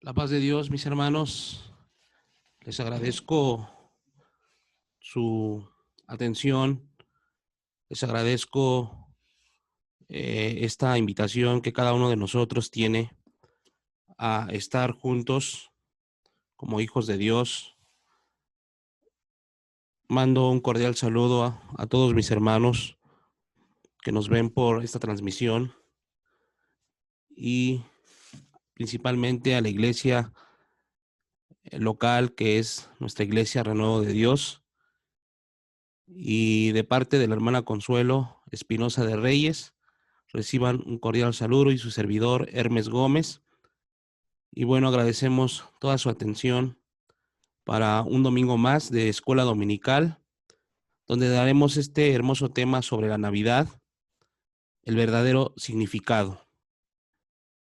La paz de Dios, mis hermanos, les agradezco su atención, les agradezco esta invitación que cada uno de nosotros tiene a estar juntos como hijos de Dios. Mando un cordial saludo a todos mis hermanos que nos ven por esta transmisión y principalmente a la iglesia local, que es nuestra iglesia Renuevo de Dios, y de parte de la hermana Consuelo Espinosa de Reyes. Reciban un cordial saludo y su servidor Hermes Gómez. Y bueno, agradecemos toda su atención para un domingo más de Escuela Dominical, donde daremos este hermoso tema sobre la Navidad, el verdadero significado.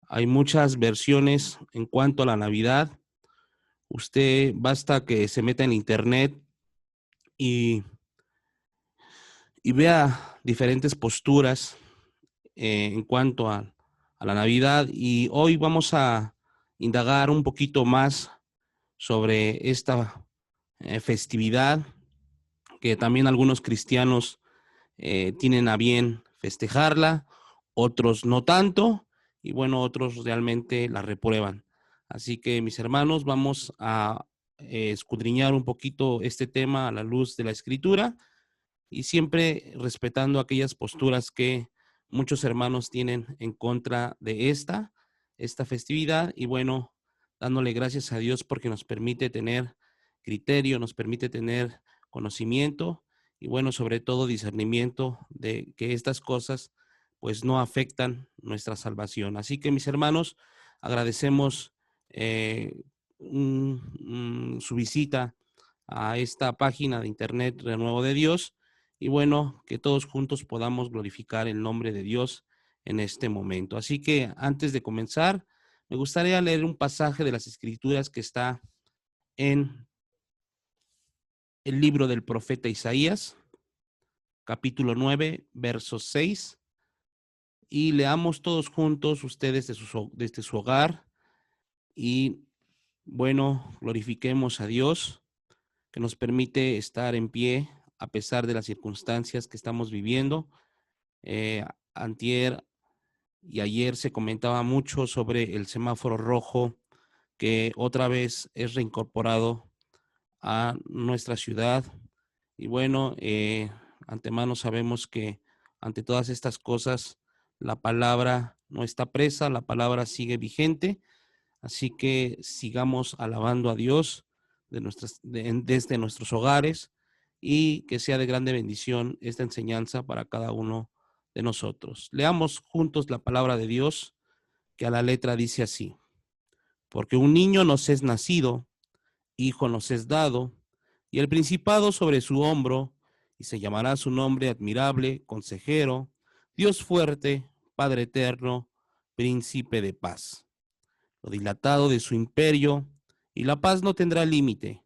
Hay muchas versiones en cuanto a la Navidad. Usted basta que se meta en internet y, y vea diferentes posturas en cuanto a la Navidad. Y hoy vamos a indagar un poquito más sobre esta festividad que también algunos cristianos tienen a bien festejarla, otros no tanto, y bueno, otros realmente la reprueban. Así que, mis hermanos, vamos a escudriñar un poquito este tema a la luz de la Escritura y siempre respetando aquellas posturas que muchos hermanos tienen en contra de esta festividad, y bueno, dándole gracias a Dios porque nos permite tener criterio, nos permite tener conocimiento y bueno, sobre todo discernimiento de que estas cosas pues no afectan nuestra salvación. Así que, mis hermanos, agradecemos su visita a esta página de internet Renuevo de Dios, y bueno, que todos juntos podamos glorificar el nombre de Dios en este momento. Así que antes de comenzar, me gustaría leer un pasaje de las Escrituras que está en el libro del profeta Isaías, capítulo 9, verso 6, y leamos todos juntos, ustedes desde su hogar, y bueno, glorifiquemos a Dios que nos permite estar en pie a pesar de las circunstancias que estamos viviendo. Antier y ayer se comentaba mucho sobre el semáforo rojo que otra vez es reincorporado a nuestra ciudad. Y bueno, antemano sabemos que ante todas estas cosas la palabra no está presa, la palabra sigue vigente. Así que sigamos alabando a Dios desde nuestros hogares, y que sea de grande bendición esta enseñanza para cada uno de nosotros. Leamos juntos la palabra de Dios, que a la letra dice así: porque un niño nos es nacido, hijo nos es dado, y el principado sobre su hombro, y se llamará su nombre admirable, consejero, Dios fuerte, Padre eterno, príncipe de paz. Lo dilatado de su imperio, y la paz no tendrá límite,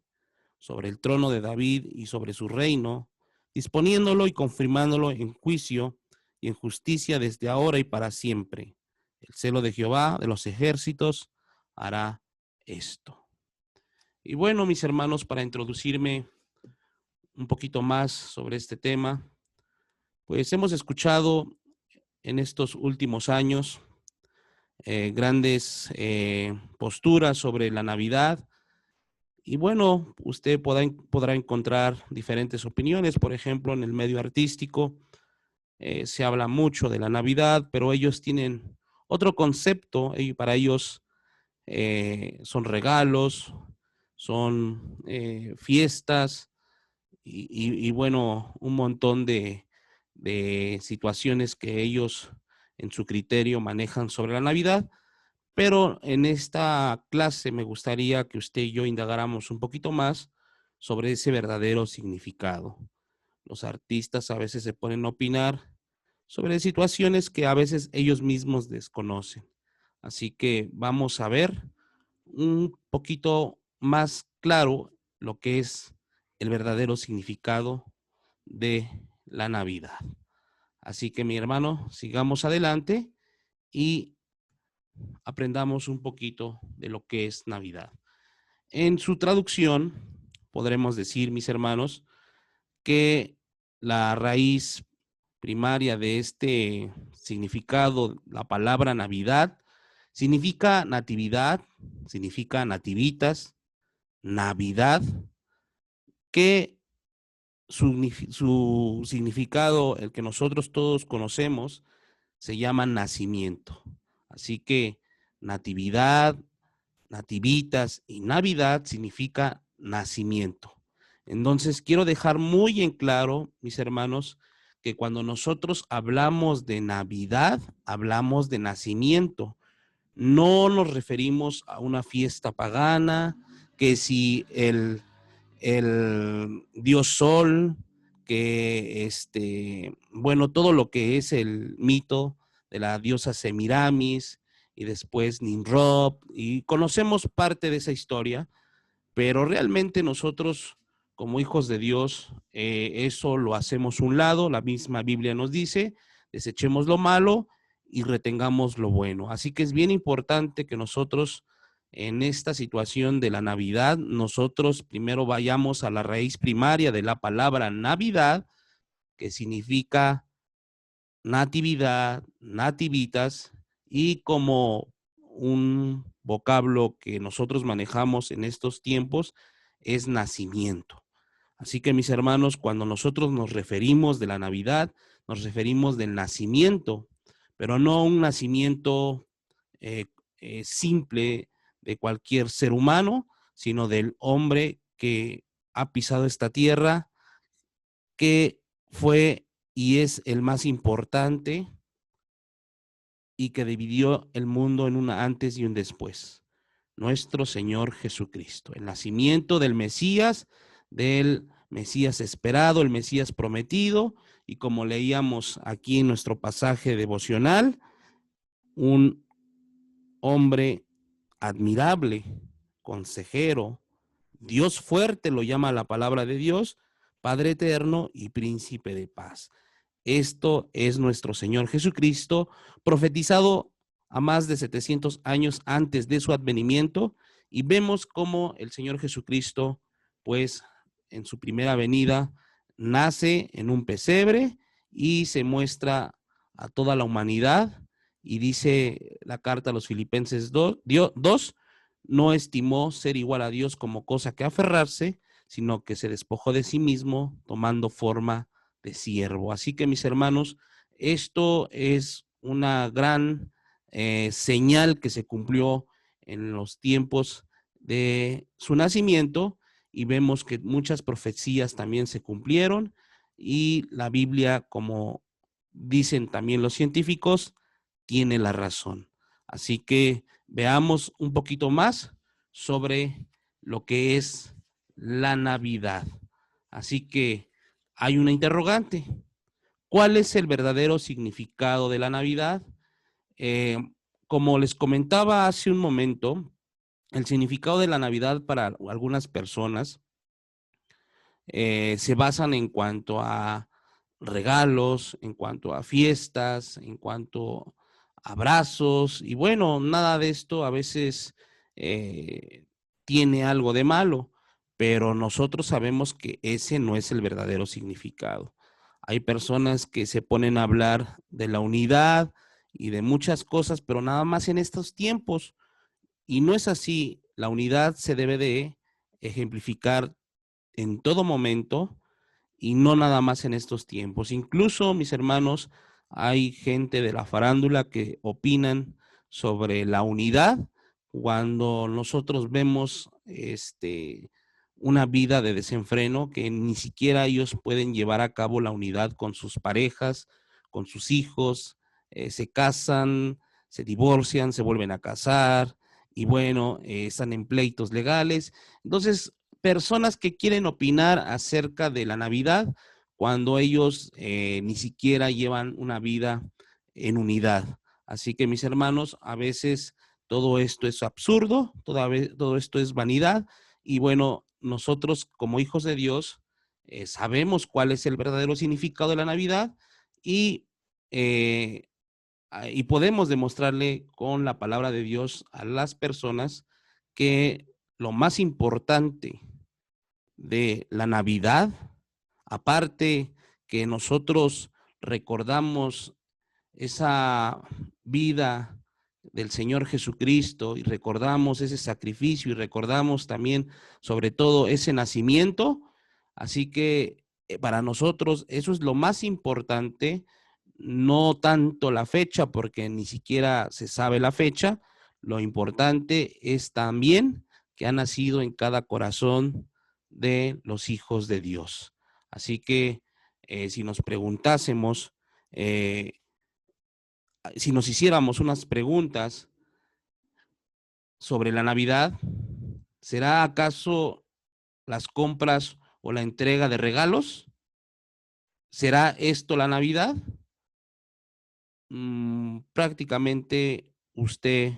sobre el trono de David y sobre su reino, disponiéndolo y confirmándolo en juicio y en justicia desde ahora y para siempre. El celo de Jehová de los ejércitos hará esto. Y bueno, mis hermanos, para introducirme un poquito más sobre este tema, pues hemos escuchado en estos últimos años grandes posturas sobre la Navidad. Y bueno, usted podrá encontrar diferentes opiniones. Por ejemplo, en el medio artístico se habla mucho de la Navidad, pero ellos tienen otro concepto, y para ellos son regalos, son fiestas y bueno, un montón de situaciones que ellos en su criterio manejan sobre la Navidad. Pero en esta clase me gustaría que usted y yo indagáramos un poquito más sobre ese verdadero significado. Los artistas a veces se ponen a opinar sobre situaciones que a veces ellos mismos desconocen. Así que vamos a ver un poquito más claro lo que es el verdadero significado de la Navidad. Así que, mi hermano, sigamos adelante y aprendamos un poquito de lo que es Navidad. En su traducción, podremos decir, mis hermanos, que la raíz primaria de este significado, la palabra Navidad, significa natividad, significa nativitas, Navidad, que su significado, el que nosotros todos conocemos, se llama nacimiento. Así que natividad, nativitas y Navidad significa nacimiento. Entonces, quiero dejar muy en claro, mis hermanos, que cuando nosotros hablamos de Navidad, hablamos de nacimiento. No nos referimos a una fiesta pagana, que si el dios Sol, que bueno, todo lo que es el mito de la diosa Semiramis y después Nimrod, y conocemos parte de esa historia, pero realmente nosotros como hijos de Dios, eso lo hacemos un lado, la misma Biblia nos dice, desechemos lo malo y retengamos lo bueno. Así que es bien importante que nosotros en esta situación de la Navidad, nosotros primero vayamos a la raíz primaria de la palabra Navidad, que significa natividad, nativitas, y como un vocablo que nosotros manejamos en estos tiempos es nacimiento. Así que mis hermanos, cuando nosotros nos referimos de la Navidad, nos referimos del nacimiento, pero no un nacimiento eh, simple de cualquier ser humano, sino del hombre que ha pisado esta tierra, que fue y es el más importante y que dividió el mundo en un antes y un después. Nuestro Señor Jesucristo, el nacimiento del Mesías esperado, el Mesías prometido, y como leíamos aquí en nuestro pasaje devocional, un hombre admirable, consejero, Dios fuerte lo llama la palabra de Dios, Padre eterno y príncipe de paz. Esto es nuestro Señor Jesucristo, profetizado a más de 700 años antes de su advenimiento, y vemos cómo el Señor Jesucristo, pues en su primera venida, nace en un pesebre y se muestra a toda la humanidad, y dice la carta a los Filipenses 2, no estimó ser igual a Dios como cosa que aferrarse, sino que se despojó de sí mismo, tomando forma de siervo. Así que mis hermanos, esto es una gran señal que se cumplió en los tiempos de su nacimiento, y vemos que muchas profecías también se cumplieron, y la Biblia, como dicen también los científicos, tiene la razón. Así que veamos un poquito más sobre lo que es la Navidad. Así que hay una interrogante. ¿Cuál es el verdadero significado de la Navidad? Eh, Como les comentaba hace un momento, el significado de la Navidad para algunas personas se basan en cuanto a regalos, en cuanto a fiestas, en cuanto a abrazos, y bueno, nada de esto a veces tiene algo de malo, pero nosotros sabemos que ese no es el verdadero significado. Hay personas que se ponen a hablar de la unidad y de muchas cosas, pero nada más en estos tiempos, y no es así. La unidad se debe de ejemplificar en todo momento y no nada más en estos tiempos. Incluso, mis hermanos, hay gente de la farándula que opinan sobre la unidad cuando nosotros vemos una vida de desenfreno, que ni siquiera ellos pueden llevar a cabo la unidad con sus parejas, con sus hijos, se casan, se divorcian, se vuelven a casar y bueno, están en pleitos legales. Entonces, personas que quieren opinar acerca de la Navidad cuando ellos ni siquiera llevan una vida en unidad. Así que mis hermanos, a veces todo esto es absurdo, todo esto es vanidad, y bueno, nosotros como hijos de Dios sabemos cuál es el verdadero significado de la Navidad, y y podemos demostrarle con la palabra de Dios a las personas que lo más importante de la Navidad, aparte que nosotros recordamos esa vida del Señor Jesucristo y recordamos ese sacrificio y recordamos también sobre todo ese nacimiento, así que para nosotros eso es lo más importante, no tanto la fecha porque ni siquiera se sabe la fecha, lo importante es también que ha nacido en cada corazón de los hijos de Dios. Así que si nos preguntásemos, si nos hiciéramos unas preguntas sobre la Navidad, ¿será acaso las compras o la entrega de regalos? ¿Será esto la Navidad? Prácticamente usted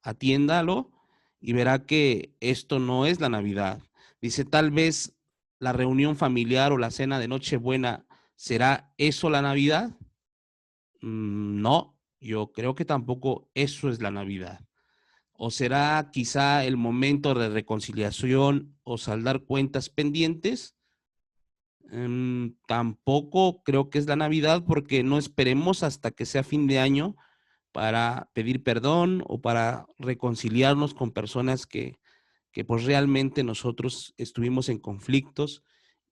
atiéndalo y verá que esto no es la Navidad. Dice, tal vez la reunión familiar o la cena de Nochebuena, ¿será eso la Navidad? No, yo creo que tampoco eso es la Navidad. ¿O será quizá el momento de reconciliación o saldar cuentas pendientes? Tampoco creo que es la Navidad porque no esperemos hasta que sea fin de año para pedir perdón o para reconciliarnos con personas que pues realmente nosotros estuvimos en conflictos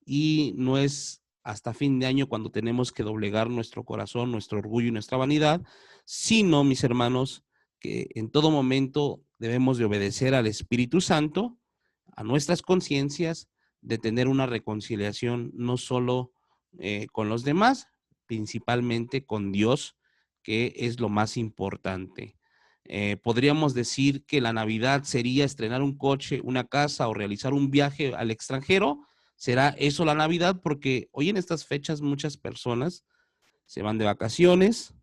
y no es hasta fin de año cuando tenemos que doblegar nuestro corazón, nuestro orgullo y nuestra vanidad, sino, mis hermanos, que en todo momento debemos de obedecer al Espíritu Santo, a nuestras conciencias, de tener una reconciliación no solo con los demás, principalmente con Dios, que es lo más importante. Podríamos decir que la Navidad sería estrenar un coche, una casa o realizar un viaje al extranjero. ¿Será eso la Navidad? Porque hoy en estas fechas muchas personas se van de vacaciones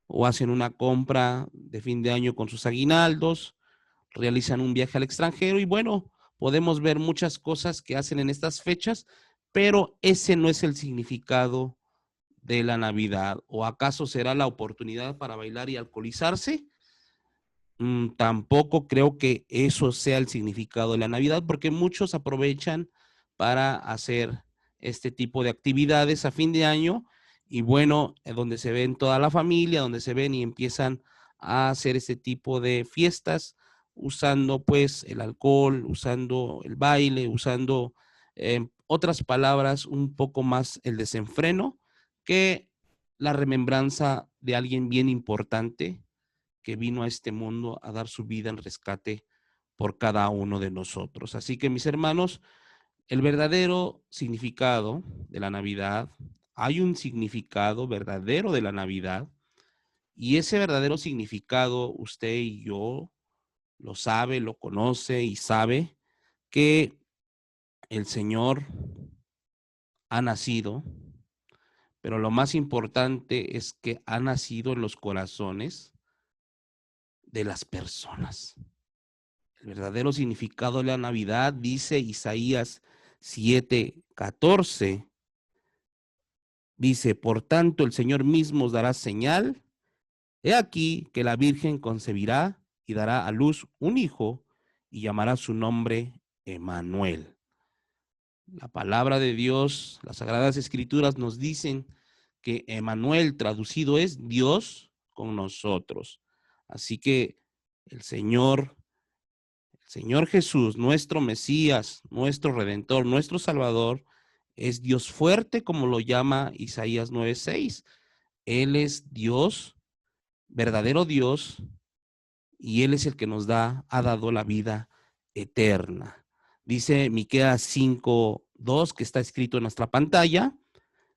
o hacen una compra de fin de año con sus aguinaldos, realizan un viaje al extranjero y bueno, podemos ver muchas cosas que hacen en estas fechas, pero ese no es el significado de la Navidad. ¿O acaso será la oportunidad para bailar y alcoholizarse? Tampoco creo que eso sea el significado de la Navidad, porque muchos aprovechan para hacer este tipo de actividades a fin de año y bueno, donde se ven toda la familia, donde se ven y empiezan a hacer este tipo de fiestas usando pues el alcohol, usando el baile, usando otras palabras, un poco más el desenfreno que la remembranza de alguien bien importante que vino a este mundo a dar su vida en rescate por cada uno de nosotros. Así que mis hermanos, el verdadero significado de la Navidad, hay un significado verdadero de la Navidad y ese verdadero significado usted y yo lo sabe, lo conoce y sabe que el Señor ha nacido, pero lo más importante es que ha nacido en los corazones de las personas. El verdadero significado de la Navidad, dice Isaías 7:14, dice, por tanto el Señor mismo os dará señal, he aquí que la Virgen concebirá y dará a luz un hijo y llamará su nombre Emmanuel. La palabra de Dios, las Sagradas Escrituras nos dicen que Emmanuel traducido es Dios con nosotros. Así que el Señor Jesús, nuestro Mesías, nuestro Redentor, nuestro Salvador, es Dios fuerte, como lo llama Isaías 9:6. Él es Dios, verdadero Dios, y Él es el que nos ha dado la vida eterna. Dice Miqueas 5:2, que está escrito en nuestra pantalla,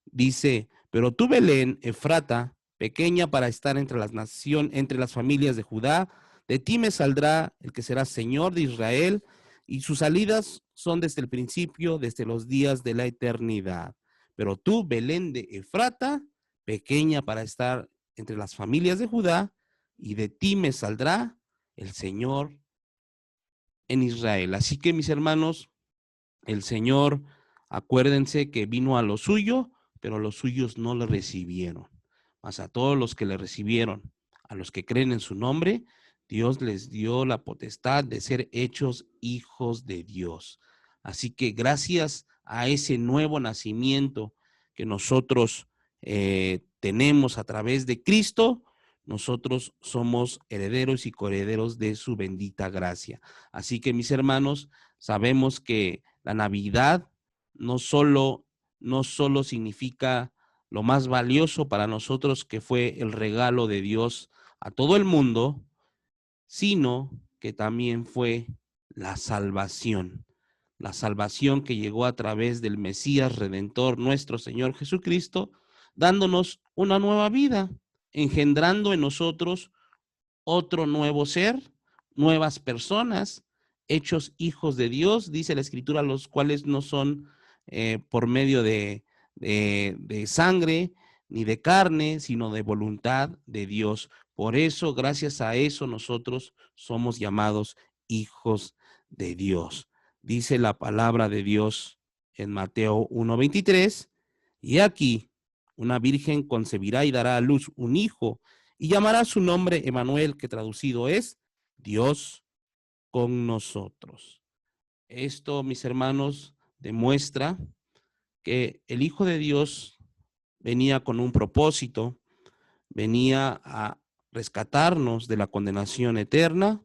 dice, pero tú, Belén, Efrata, pequeña para estar entre las naciones, entre las familias de Judá, de ti me saldrá el que será Señor de Israel, y sus salidas son desde el principio, desde los días de la eternidad. Pero tú, Belén de Efrata, pequeña para estar entre las familias de Judá, y de ti me saldrá el Señor en Israel. Así que, mis hermanos, el Señor, acuérdense que vino a lo suyo, pero los suyos no le recibieron. mas a todos los que le recibieron, a los que creen en su nombre, Dios les dio la potestad de ser hechos hijos de Dios. Así que gracias a ese nuevo nacimiento que nosotros tenemos a través de Cristo, nosotros somos herederos y coherederos de su bendita gracia. Así que, mis hermanos, sabemos que la Navidad no solo significa lo más valioso para nosotros, que fue el regalo de Dios a todo el mundo, sino que también fue la salvación que llegó a través del Mesías Redentor, nuestro Señor Jesucristo, dándonos una nueva vida, engendrando en nosotros otro nuevo ser, nuevas personas, hechos hijos de Dios, dice la Escritura, los cuales no son por medio de sangre ni de carne, sino de voluntad de Dios. Por eso, gracias a eso, nosotros somos llamados hijos de Dios. Dice la palabra de Dios en Mateo 1:23, y aquí una virgen concebirá y dará a luz un hijo, y llamará su nombre Emanuel, que traducido es Dios con nosotros. Esto, mis hermanos, demuestra que el Hijo de Dios venía con un propósito, venía a rescatarnos de la condenación eterna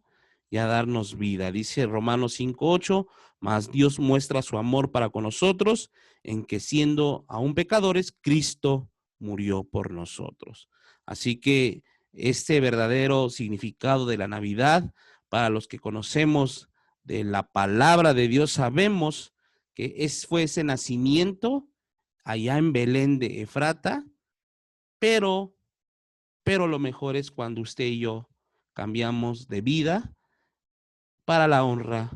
y a darnos vida. Dice Romanos 5:8, mas Dios muestra su amor para con nosotros en que, siendo aún pecadores, Cristo murió por nosotros. Así que este verdadero significado de la Navidad, para los que conocemos de la palabra de Dios, sabemos que fue ese nacimiento allá en Belén de Efrata, pero lo mejor es cuando usted y yo cambiamos de vida para la honra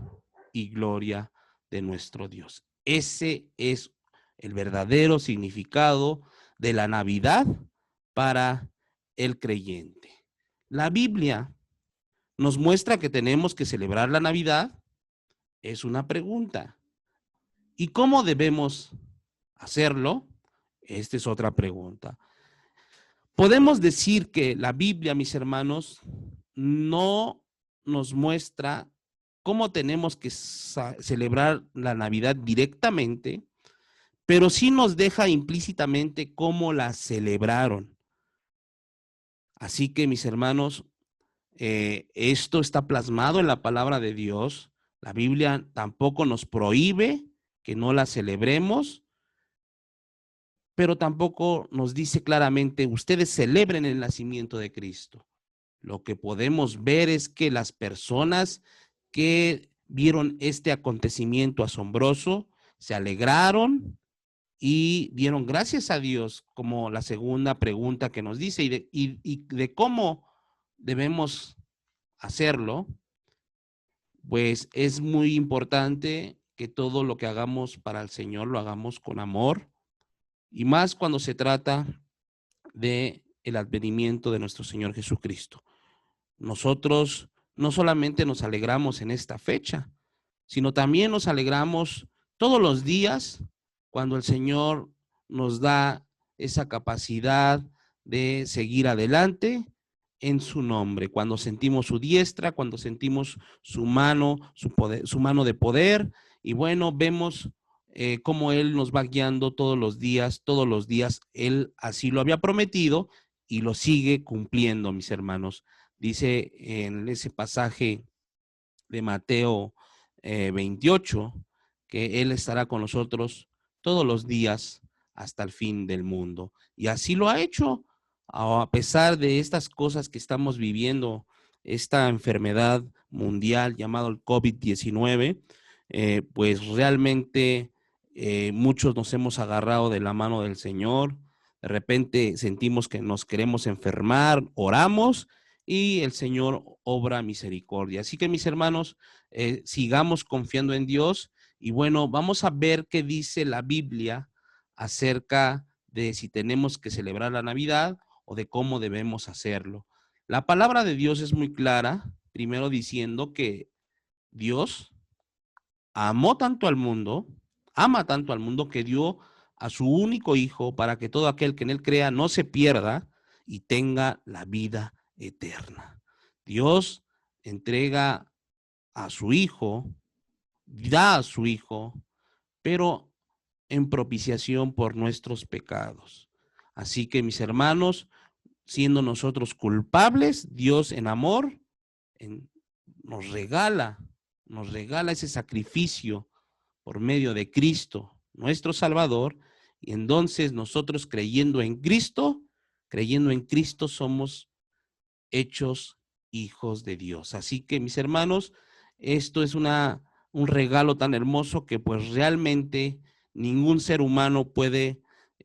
y gloria de nuestro Dios. Ese es el verdadero significado de la Navidad para el creyente. La Biblia nos muestra que tenemos que celebrar la Navidad. Es una pregunta. ¿Y cómo debemos hacerlo? Esta es otra pregunta. Podemos decir que la Biblia, mis hermanos, no nos muestra cómo tenemos que celebrar la Navidad directamente, pero sí nos deja implícitamente cómo la celebraron. Así que, mis hermanos, esto está plasmado en la palabra de Dios. La Biblia tampoco nos prohíbe que no la celebremos, pero tampoco nos dice claramente, ustedes celebren el nacimiento de Cristo. Lo que podemos ver es que las personas que vieron este acontecimiento asombroso se alegraron y dieron gracias a Dios, como la segunda pregunta que nos dice, y de cómo debemos hacerlo. Pues es muy importante que todo lo que hagamos para el Señor lo hagamos con amor, y más cuando se trata de el advenimiento de nuestro Señor Jesucristo. Nosotros no solamente nos alegramos en esta fecha, sino también nos alegramos todos los días cuando el Señor nos da esa capacidad de seguir adelante en su nombre, cuando sentimos su diestra, cuando sentimos su mano, su mano de poder, y bueno, vemos cómo Él nos va guiando todos los días, Él así lo había prometido y lo sigue cumpliendo, mis hermanos. Dice en ese pasaje de Mateo 28, que Él estará con nosotros todos los días hasta el fin del mundo. Y así lo ha hecho, a pesar de estas cosas que estamos viviendo, esta enfermedad mundial llamada el COVID-19, pues realmente muchos nos hemos agarrado de la mano del Señor. De repente sentimos que nos queremos enfermar, oramos y el Señor obra misericordia. Así que, mis hermanos, sigamos confiando en Dios, y bueno, vamos a ver qué dice la Biblia acerca de si tenemos que celebrar la Navidad o de cómo debemos hacerlo. La palabra de Dios es muy clara, primero diciendo que Dios amó tanto al mundo, ama tanto al mundo, que dio a su único hijo para que todo aquel que en él crea no se pierda, y tenga la vida eterna. Dios entrega a su Hijo, da a su Hijo, pero en propiciación por nuestros pecados. Así que, mis hermanos, siendo nosotros culpables, Dios en amor nos regala ese sacrificio por medio de Cristo, nuestro Salvador, y entonces nosotros creyendo en Cristo somos hechos hijos de Dios. Así que, mis hermanos, esto es un regalo tan hermoso que pues realmente ningún ser humano puede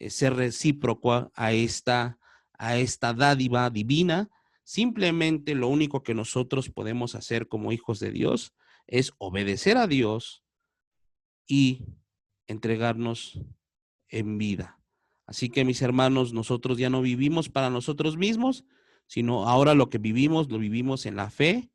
ser recíproco a esta dádiva divina. Simplemente lo único que nosotros podemos hacer como hijos de Dios es obedecer a Dios y entregarnos en vida. Así que, mis hermanos, nosotros ya no vivimos para nosotros mismos, sino ahora lo vivimos en la fe,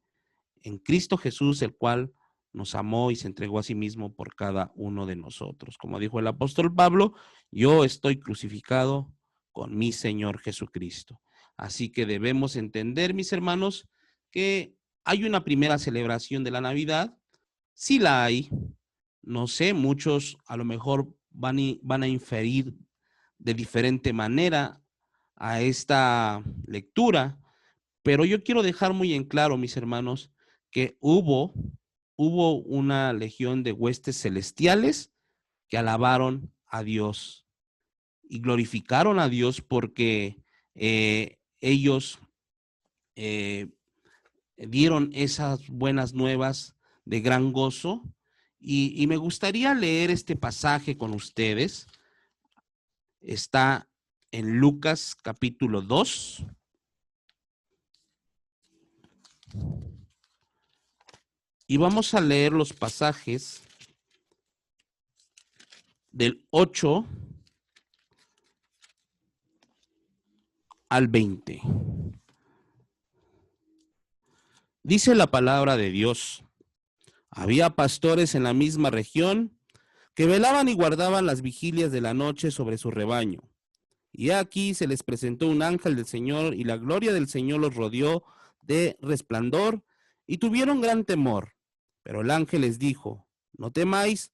en Cristo Jesús, el cual nos amó y se entregó a sí mismo por cada uno de nosotros. Como dijo el apóstol Pablo, yo estoy crucificado con mi Señor Jesucristo. Así que debemos entender, mis hermanos, que hay una primera celebración de la Navidad. Sí la hay. No sé, muchos a lo mejor van a inferir de diferente manera a esta lectura, pero yo quiero dejar muy en claro, mis hermanos, que hubo una legión de huestes celestiales que alabaron a Dios y glorificaron a Dios porque ellos dieron esas buenas nuevas de gran gozo. Y me gustaría leer este pasaje con ustedes. Está en Lucas capítulo 2. Y vamos a leer los pasajes del 8 al 20. Dice la palabra de Dios: había pastores en la misma región que velaban y guardaban las vigilias de la noche sobre su rebaño. Y aquí se les presentó un ángel del Señor, y la gloria del Señor los rodeó de resplandor, y tuvieron gran temor. Pero el ángel les dijo: no temáis,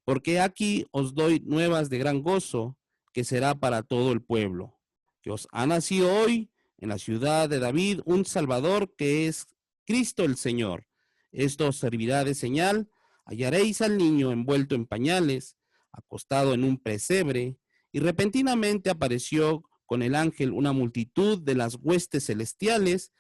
porque aquí os doy nuevas de gran gozo, que será para todo el pueblo, que os ha nacido hoy en la ciudad de David un Salvador, que es Cristo el Señor. Esto os servirá de señal: hallaréis al niño envuelto en pañales, acostado en un pesebre. Y repentinamente apareció con el ángel una multitud de las huestes celestiales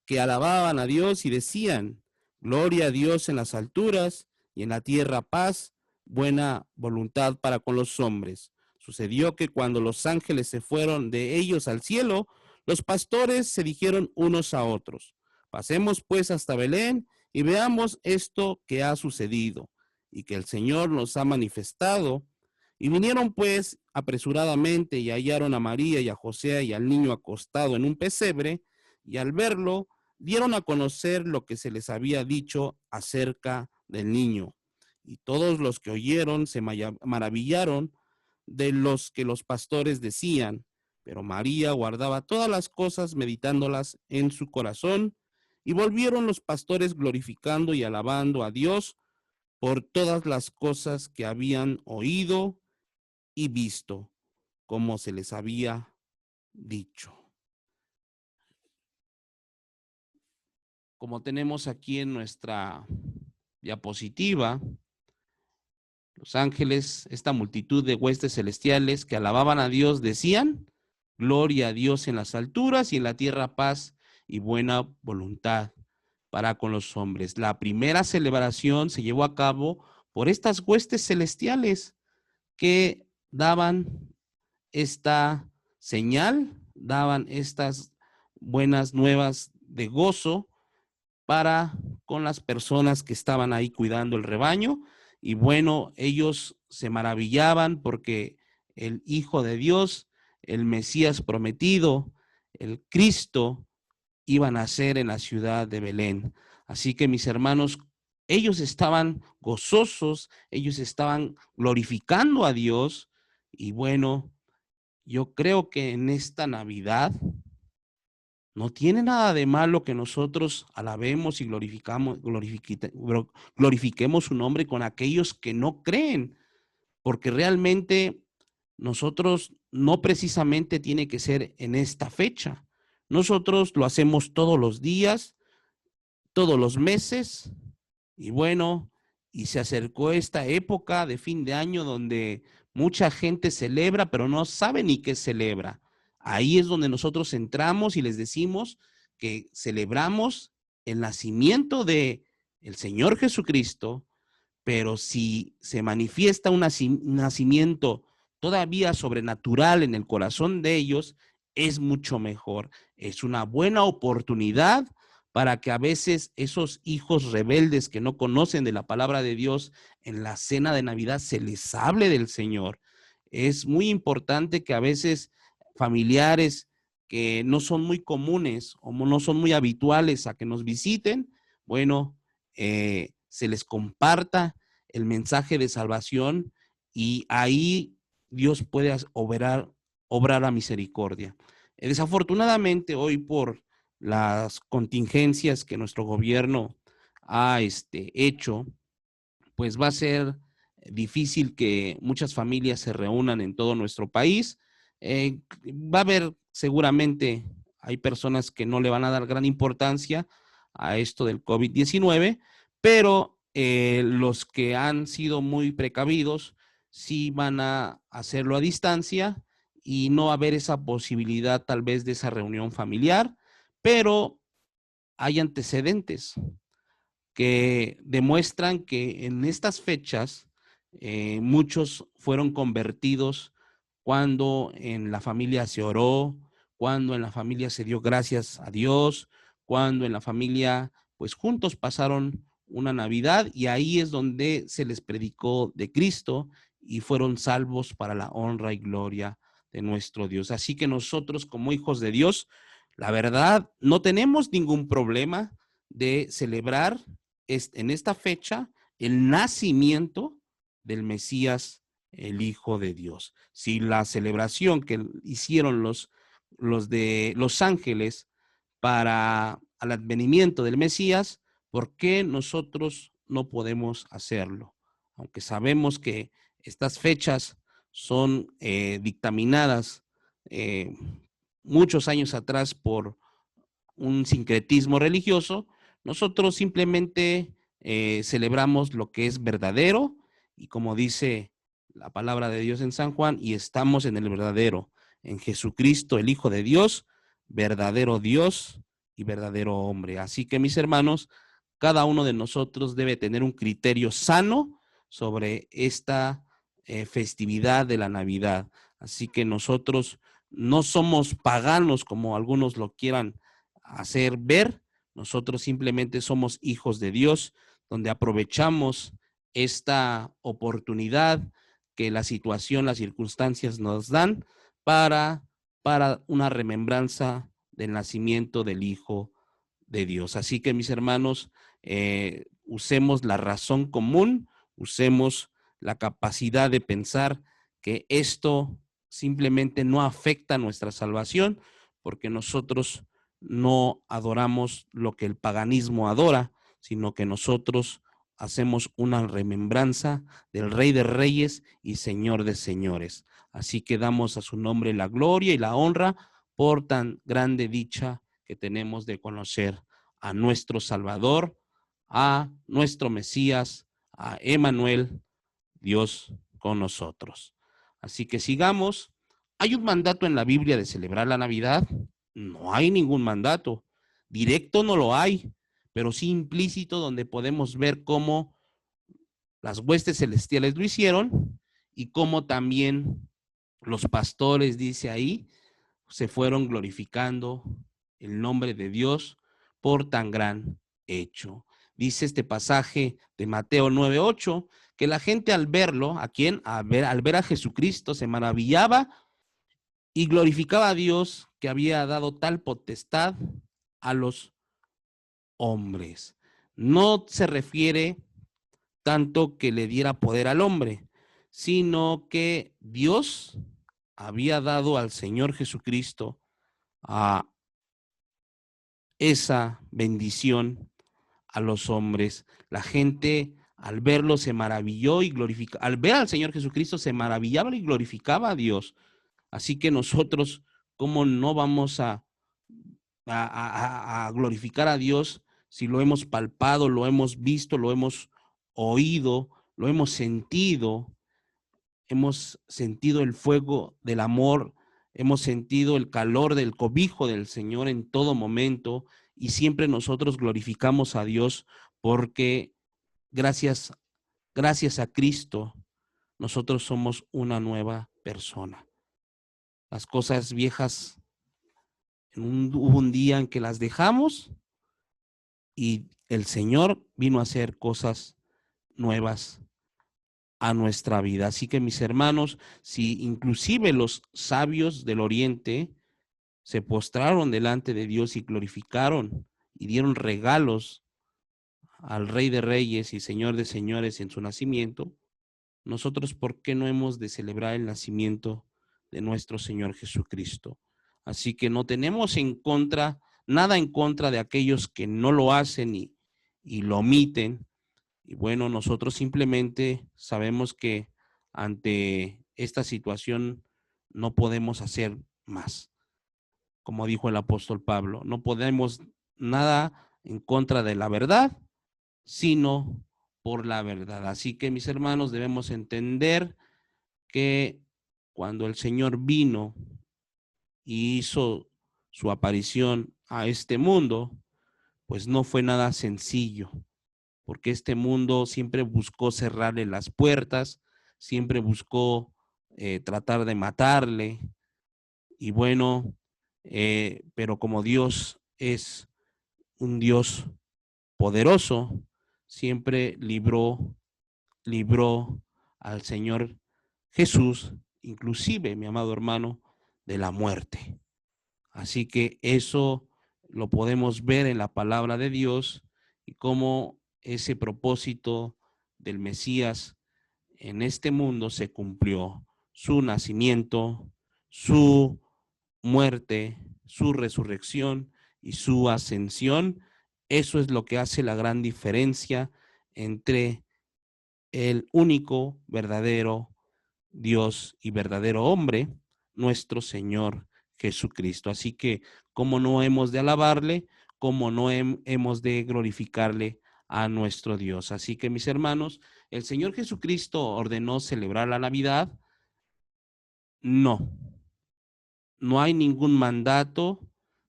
que alababan a Dios y decían: gloria a Dios en las alturas, y en la tierra paz, buena voluntad para con los hombres. Sucedió que cuando los ángeles se fueron de ellos al cielo, los pastores se dijeron unos a otros: pasemos pues hasta Belén y veamos esto que ha sucedido y que el Señor nos ha manifestado. Y vinieron pues apresuradamente y hallaron a María y a José y al niño acostado en un pesebre, y al verlo dieron a conocer lo que se les había dicho acerca del niño. Y todos los que oyeron se maravillaron de los que los pastores decían, pero María guardaba todas las cosas, meditándolas en su corazón. Y volvieron los pastores glorificando y alabando a Dios por todas las cosas que habían oído y visto, como se les había dicho. Como tenemos aquí en nuestra diapositiva, los ángeles, esta multitud de huestes celestiales que alababan a Dios, decían: gloria a Dios en las alturas y en la tierra paz y buena voluntad para con los hombres. La primera celebración se llevó a cabo por estas huestes celestiales que daban esta señal, daban estas buenas nuevas de gozo para con las personas que estaban ahí cuidando el rebaño. Y bueno, ellos se maravillaban porque el Hijo de Dios, el Mesías prometido, el Cristo, iba a nacer en la ciudad de Belén. Así que, mis hermanos, ellos estaban gozosos, ellos estaban glorificando a Dios. Y bueno, yo creo que en esta Navidad No tiene nada de malo que nosotros alabemos y glorifiquemos su nombre con aquellos que no creen, porque realmente nosotros no precisamente tiene que ser en esta fecha. Nosotros lo hacemos todos los días, todos los meses, y bueno, y se acercó esta época de fin de año donde mucha gente celebra, pero no sabe ni qué celebra. Ahí es donde nosotros entramos y les decimos que celebramos el nacimiento de el Señor Jesucristo, pero si se manifiesta un nacimiento todavía sobrenatural en el corazón de ellos, es mucho mejor. Es una buena oportunidad para que a veces esos hijos rebeldes que no conocen de la palabra de Dios en la cena de Navidad se les hable del Señor. Es muy importante que a veces familiares que no son muy comunes o no son muy habituales a que nos visiten, bueno, se les comparta el mensaje de salvación y ahí Dios puede obrar a misericordia. Desafortunadamente hoy por las contingencias que nuestro gobierno ha hecho, pues va a ser difícil que muchas familias se reúnan en todo nuestro país. Va a haber seguramente, hay personas que no le van a dar gran importancia a esto del COVID-19, pero los que han sido muy precavidos sí van a hacerlo a distancia y no va a haber esa posibilidad tal vez de esa reunión familiar, pero hay antecedentes que demuestran que en estas fechas muchos fueron convertidos cuando en la familia se oró, cuando en la familia se dio gracias a Dios, cuando en la familia pues juntos pasaron una Navidad y ahí es donde se les predicó de Cristo y fueron salvos para la honra y gloria de nuestro Dios. Así que nosotros como hijos de Dios, la verdad, no tenemos ningún problema de celebrar en esta fecha el nacimiento del Mesías, el Hijo de Dios. Si la celebración que hicieron los de los ángeles para el advenimiento del Mesías, ¿por qué nosotros no podemos hacerlo? Aunque sabemos que estas fechas son dictaminadas muchos años atrás por un sincretismo religioso, nosotros simplemente celebramos lo que es verdadero y como dice la palabra de Dios en San Juan, y estamos en el verdadero, en Jesucristo, el Hijo de Dios, verdadero Dios y verdadero hombre. Así que mis hermanos, cada uno de nosotros debe tener un criterio sano sobre esta festividad de la Navidad. Así que nosotros no somos paganos como algunos lo quieran hacer ver, nosotros simplemente somos hijos de Dios, donde aprovechamos esta oportunidad que la situación, las circunstancias nos dan para, para una remembranza del nacimiento del Hijo de Dios. Así que mis hermanos, usemos la razón común, usemos la capacidad de pensar que esto simplemente no afecta nuestra salvación, porque nosotros no adoramos lo que el paganismo adora, sino que nosotros hacemos una remembranza del Rey de Reyes y Señor de Señores. Así que damos a su nombre la gloria y la honra por tan grande dicha que tenemos de conocer a nuestro Salvador, a nuestro Mesías, a Emanuel, Dios con nosotros. Así que sigamos. ¿Hay un mandato en la Biblia de celebrar la Navidad? No hay ningún mandato. Directo no lo hay, pero sí implícito donde podemos ver cómo las huestes celestiales lo hicieron y cómo también los pastores, dice ahí, se fueron glorificando el nombre de Dios por tan gran hecho. Dice este pasaje de Mateo 9:8 que la gente al verlo, ¿a quién? Al ver a Jesucristo se maravillaba y glorificaba a Dios que había dado tal potestad a los hombres. No se refiere tanto que le diera poder al hombre, sino que Dios había dado al Señor Jesucristo a esa bendición a los hombres. La gente al verlo se maravilló y glorificaba. Al ver al Señor Jesucristo se maravillaba y glorificaba a Dios. Así que nosotros, ¿cómo no vamos a glorificar a Dios si lo hemos palpado, lo hemos visto, lo hemos oído, lo hemos sentido el fuego del amor, hemos sentido el calor del cobijo del Señor en todo momento y siempre nosotros glorificamos a Dios porque gracias a Cristo nosotros somos una nueva persona. Las cosas viejas, hubo un día en que las dejamos y el Señor vino a hacer cosas nuevas a nuestra vida. Así que mis hermanos, si inclusive los sabios del Oriente se postraron delante de Dios y glorificaron y dieron regalos al Rey de Reyes y Señor de Señores en su nacimiento, nosotros, ¿por qué no hemos de celebrar el nacimiento de nuestro Señor Jesucristo? Así que no tenemos nada en contra de aquellos que no lo hacen y lo omiten. Y bueno, nosotros simplemente sabemos que ante esta situación no podemos hacer más. Como dijo el apóstol Pablo, no podemos nada en contra de la verdad, sino por la verdad. Así que mis hermanos, debemos entender que cuando el Señor vino y hizo su aparición a este mundo, pues no fue nada sencillo, porque este mundo siempre buscó cerrarle las puertas, siempre buscó tratar de matarle, y bueno, pero como Dios es un Dios poderoso, siempre libró al Señor Jesús, inclusive, mi amado hermano, de la muerte. Así que eso lo podemos ver en la palabra de Dios y cómo ese propósito del Mesías en este mundo se cumplió. Su nacimiento, su muerte, su resurrección y su ascensión. Eso es lo que hace la gran diferencia entre el único verdadero Dios y verdadero hombre, nuestro Señor Jesucristo. Así que, ¿cómo no hemos de alabarle? ¿Cómo no hemos de glorificarle a nuestro Dios? Así que, mis hermanos, ¿el Señor Jesucristo ordenó celebrar la Navidad? No. No hay ningún mandato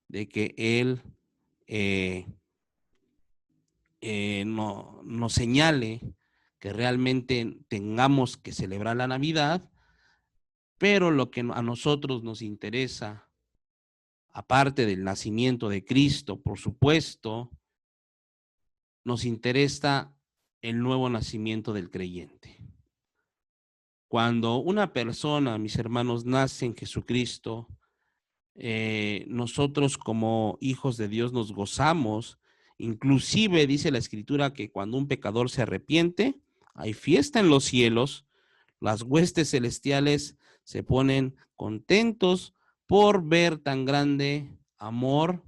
de que Él nos señale que realmente tengamos que celebrar la Navidad, pero lo que a nosotros nos interesa, aparte del nacimiento de Cristo, por supuesto, nos interesa el nuevo nacimiento del creyente. Cuando una persona, mis hermanos, nace en Jesucristo, nosotros como hijos de Dios nos gozamos. Inclusive dice la Escritura que cuando un pecador se arrepiente, hay fiesta en los cielos, las huestes celestiales se ponen contentos por ver tan grande amor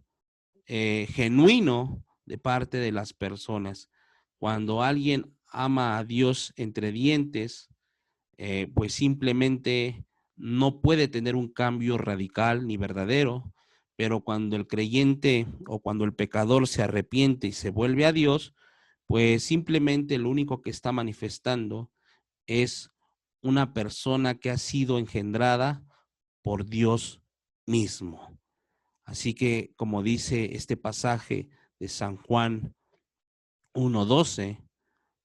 genuino de parte de las personas. Cuando alguien ama a Dios entre dientes, pues simplemente no puede tener un cambio radical ni verdadero, pero cuando el creyente o cuando el pecador se arrepiente y se vuelve a Dios, pues simplemente lo único que está manifestando es una persona que ha sido engendrada por Dios mismo. Así que, como dice este pasaje de San Juan 1:12,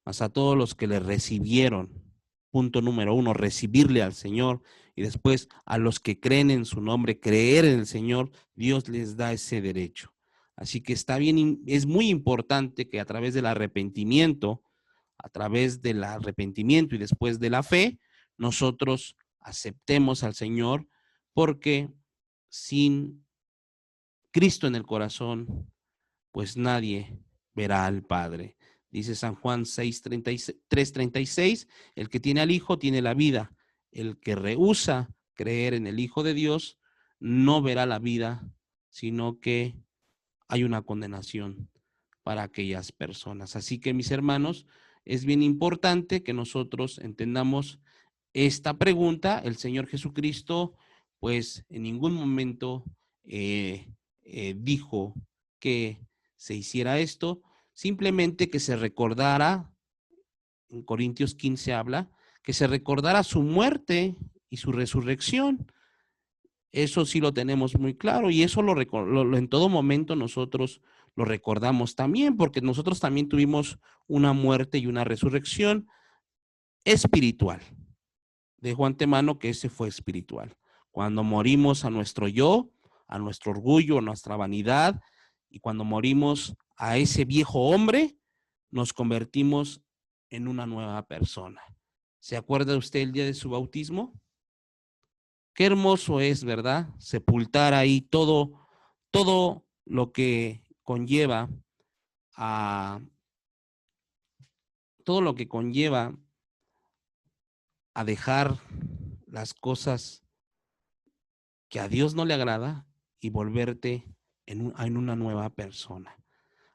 mas a todos los que le recibieron, punto número 1, recibirle al Señor, y después a los que creen en su nombre, creer en el Señor, Dios les da ese derecho. Así que está bien, es muy importante que a través del arrepentimiento y después de la fe, nosotros aceptemos al Señor, porque sin Cristo en el corazón, pues nadie verá al Padre. Dice San Juan 3:36, el que tiene al Hijo tiene la vida. El que rehúsa creer en el Hijo de Dios no verá la vida, sino que hay una condenación para aquellas personas. Así que, mis hermanos, es bien importante que nosotros entendamos esta pregunta. El Señor Jesucristo, pues, en ningún momento dijo que se hiciera esto, simplemente que se recordara, en Corintios 15 habla, que se recordara su muerte y su resurrección. Eso sí lo tenemos muy claro y eso en todo momento nosotros lo recordamos también, porque nosotros también tuvimos una muerte y una resurrección espiritual. Dejo antemano que ese fue espiritual. Cuando morimos a nuestro yo, a nuestro orgullo, a nuestra vanidad, y cuando morimos a ese viejo hombre, nos convertimos en una nueva persona. ¿Se acuerda usted el día de su bautismo? Qué hermoso es, ¿verdad? Sepultar ahí todo lo que conlleva a todo lo que conlleva a dejar las cosas que a Dios no le agrada y volverte en una nueva persona.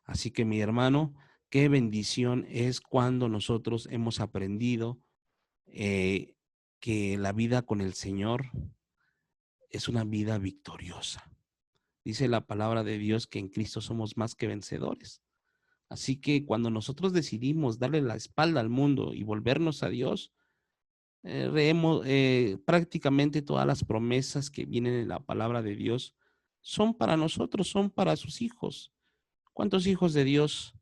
Así que, mi hermano, qué bendición es cuando nosotros hemos aprendido que la vida con el Señor es una vida victoriosa. Dice la palabra de Dios que en Cristo somos más que vencedores. Así que cuando nosotros decidimos darle la espalda al mundo y volvernos a Dios, prácticamente todas las promesas que vienen en la palabra de Dios son para nosotros, son para sus hijos. ¿Cuántos hijos de Dios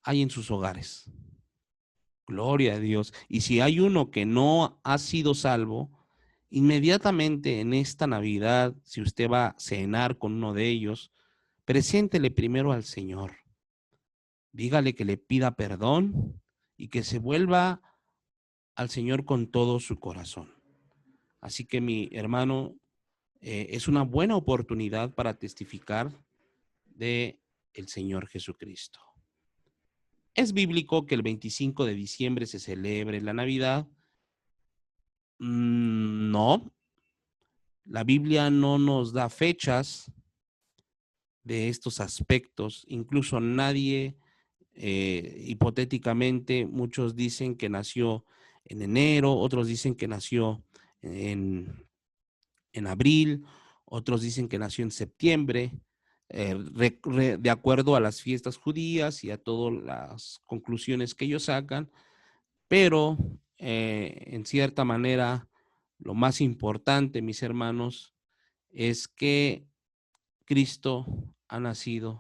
hay en sus hogares? Gloria a Dios. Y si hay uno que no ha sido salvo, inmediatamente en esta Navidad, si usted va a cenar con uno de ellos, preséntele primero al Señor. Dígale que le pida perdón y que se vuelva al Señor con todo su corazón. Así que, mi hermano, es una buena oportunidad para testificar de el Señor Jesucristo. ¿Es bíblico que el 25 de diciembre se celebre la Navidad? No. La Biblia no nos da fechas de estos aspectos. Incluso nadie, hipotéticamente, muchos dicen que nació en enero, otros dicen que nació en, en abril, otros dicen que nació en septiembre, de acuerdo a las fiestas judías y a todas las conclusiones que ellos sacan, pero en cierta manera, lo más importante, mis hermanos, es que Cristo ha nacido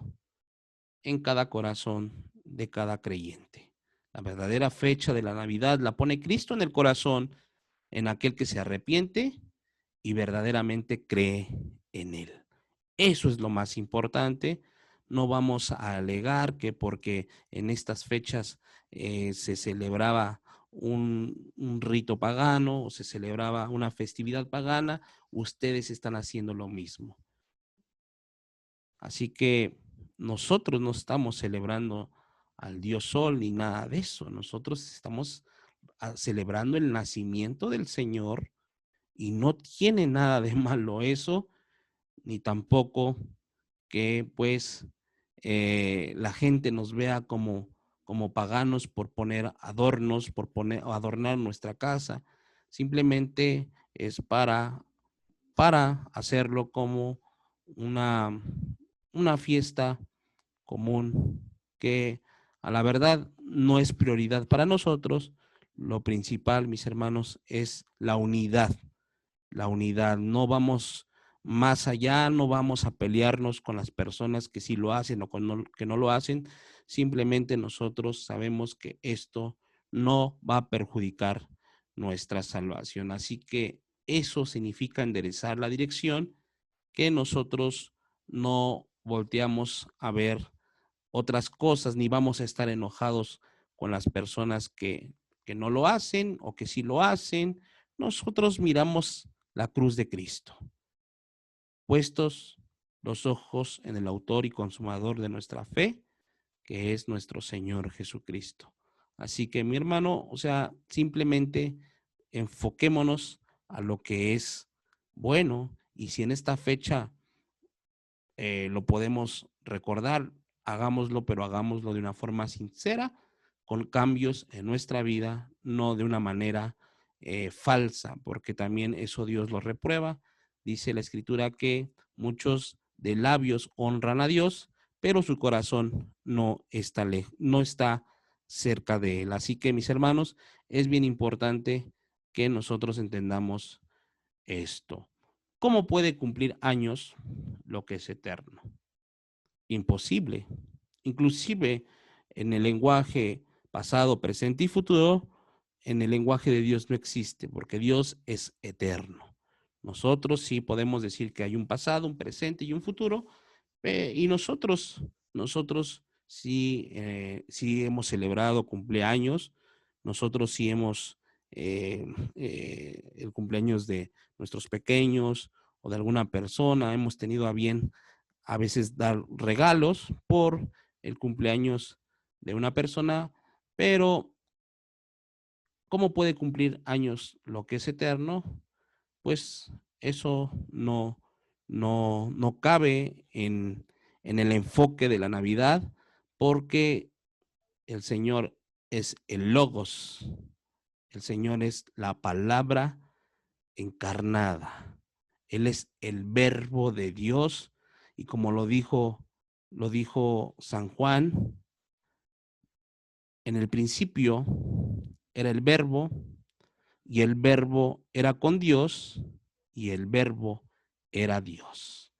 en cada corazón de cada creyente. La verdadera fecha de la Navidad la pone Cristo en el corazón en aquel que se arrepiente y verdaderamente cree en él. Eso es lo más importante. No vamos a alegar que porque en estas fechas se celebraba un rito pagano o se celebraba una festividad pagana, ustedes están haciendo lo mismo. Así que nosotros no estamos celebrando al Dios Sol ni nada de eso. Nosotros estamos celebrando el nacimiento del Señor y no tiene nada de malo eso, ni tampoco que pues la gente nos vea como paganos por poner adornos, por adornar nuestra casa. Simplemente es para hacerlo como una, una fiesta común que a la verdad no es prioridad para nosotros. Lo principal, mis hermanos, es la unidad. La unidad. No vamos más allá, no vamos a pelearnos con las personas que sí lo hacen o que no lo hacen. Simplemente nosotros sabemos que esto no va a perjudicar nuestra salvación. Así que eso significa enderezar la dirección, que nosotros no volteamos a ver otras cosas, ni vamos a estar enojados con las personas que no lo hacen o que sí lo hacen. Nosotros miramos la cruz de Cristo, puestos los ojos en el autor y consumador de nuestra fe, que es nuestro Señor Jesucristo. Así que, mi hermano, o sea, simplemente enfoquémonos a lo que es bueno, y si en esta fecha lo podemos recordar, hagámoslo, pero hagámoslo de una forma sincera, con cambios en nuestra vida, no de una manera falsa, porque también eso Dios lo reprueba. Dice la Escritura que muchos de labios honran a Dios, pero su corazón no está cerca de Él. Así que, mis hermanos, es bien importante que nosotros entendamos esto. ¿Cómo puede cumplir años lo que es eterno? Imposible. Inclusive en el lenguaje pasado, presente y futuro, en el lenguaje de Dios no existe, porque Dios es eterno. Nosotros sí podemos decir que hay un pasado, un presente y un futuro, y nosotros sí hemos celebrado cumpleaños, nosotros sí hemos el cumpleaños de nuestros pequeños o de alguna persona, hemos tenido a bien a veces dar regalos por el cumpleaños de una persona, pero ¿cómo puede cumplir años lo que es eterno? Pues eso no cabe en el enfoque de la Navidad, porque el Señor es el Logos, el Señor es la palabra encarnada. Él es el verbo de Dios y como lo dijo San Juan, en el principio era el verbo y el verbo era con Dios y el verbo era Dios.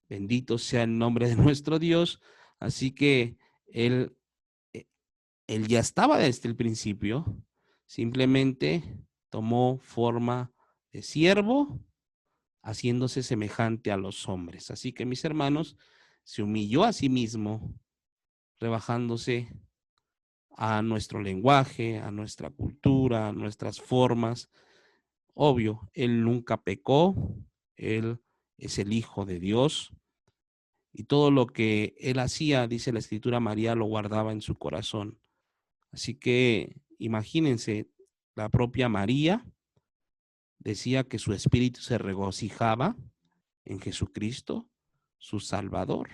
Bendito sea el nombre de nuestro Dios. Así que Él, eh, él ya estaba desde el principio, simplemente tomó forma de siervo, haciéndose semejante a los hombres. Así que, mis hermanos, se humilló a sí mismo, rebajándose a nuestro lenguaje, a nuestra cultura, a nuestras formas. Obvio, él nunca pecó, él es el Hijo de Dios y todo lo que él hacía, dice la Escritura, María lo guardaba en su corazón. Así que imagínense, la propia María decía que su espíritu se regocijaba en Jesucristo, su Salvador.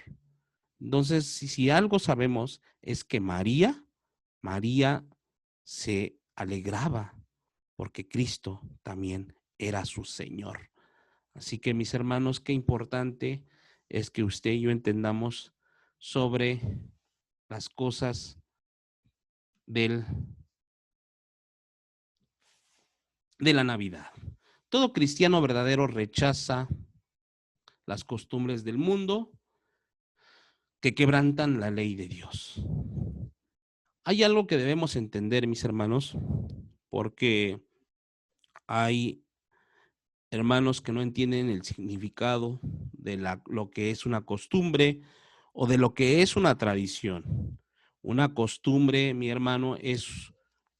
Entonces, si algo sabemos es que María se alegraba porque Cristo también era su Señor. Así que, mis hermanos, qué importante es que usted y yo entendamos sobre las cosas de la Navidad. Todo cristiano verdadero rechaza las costumbres del mundo que quebrantan la ley de Dios. Hay algo que debemos entender, mis hermanos, porque hay hermanos que no entienden el significado de lo que es una costumbre o de lo que es una tradición. Una costumbre, mi hermano, es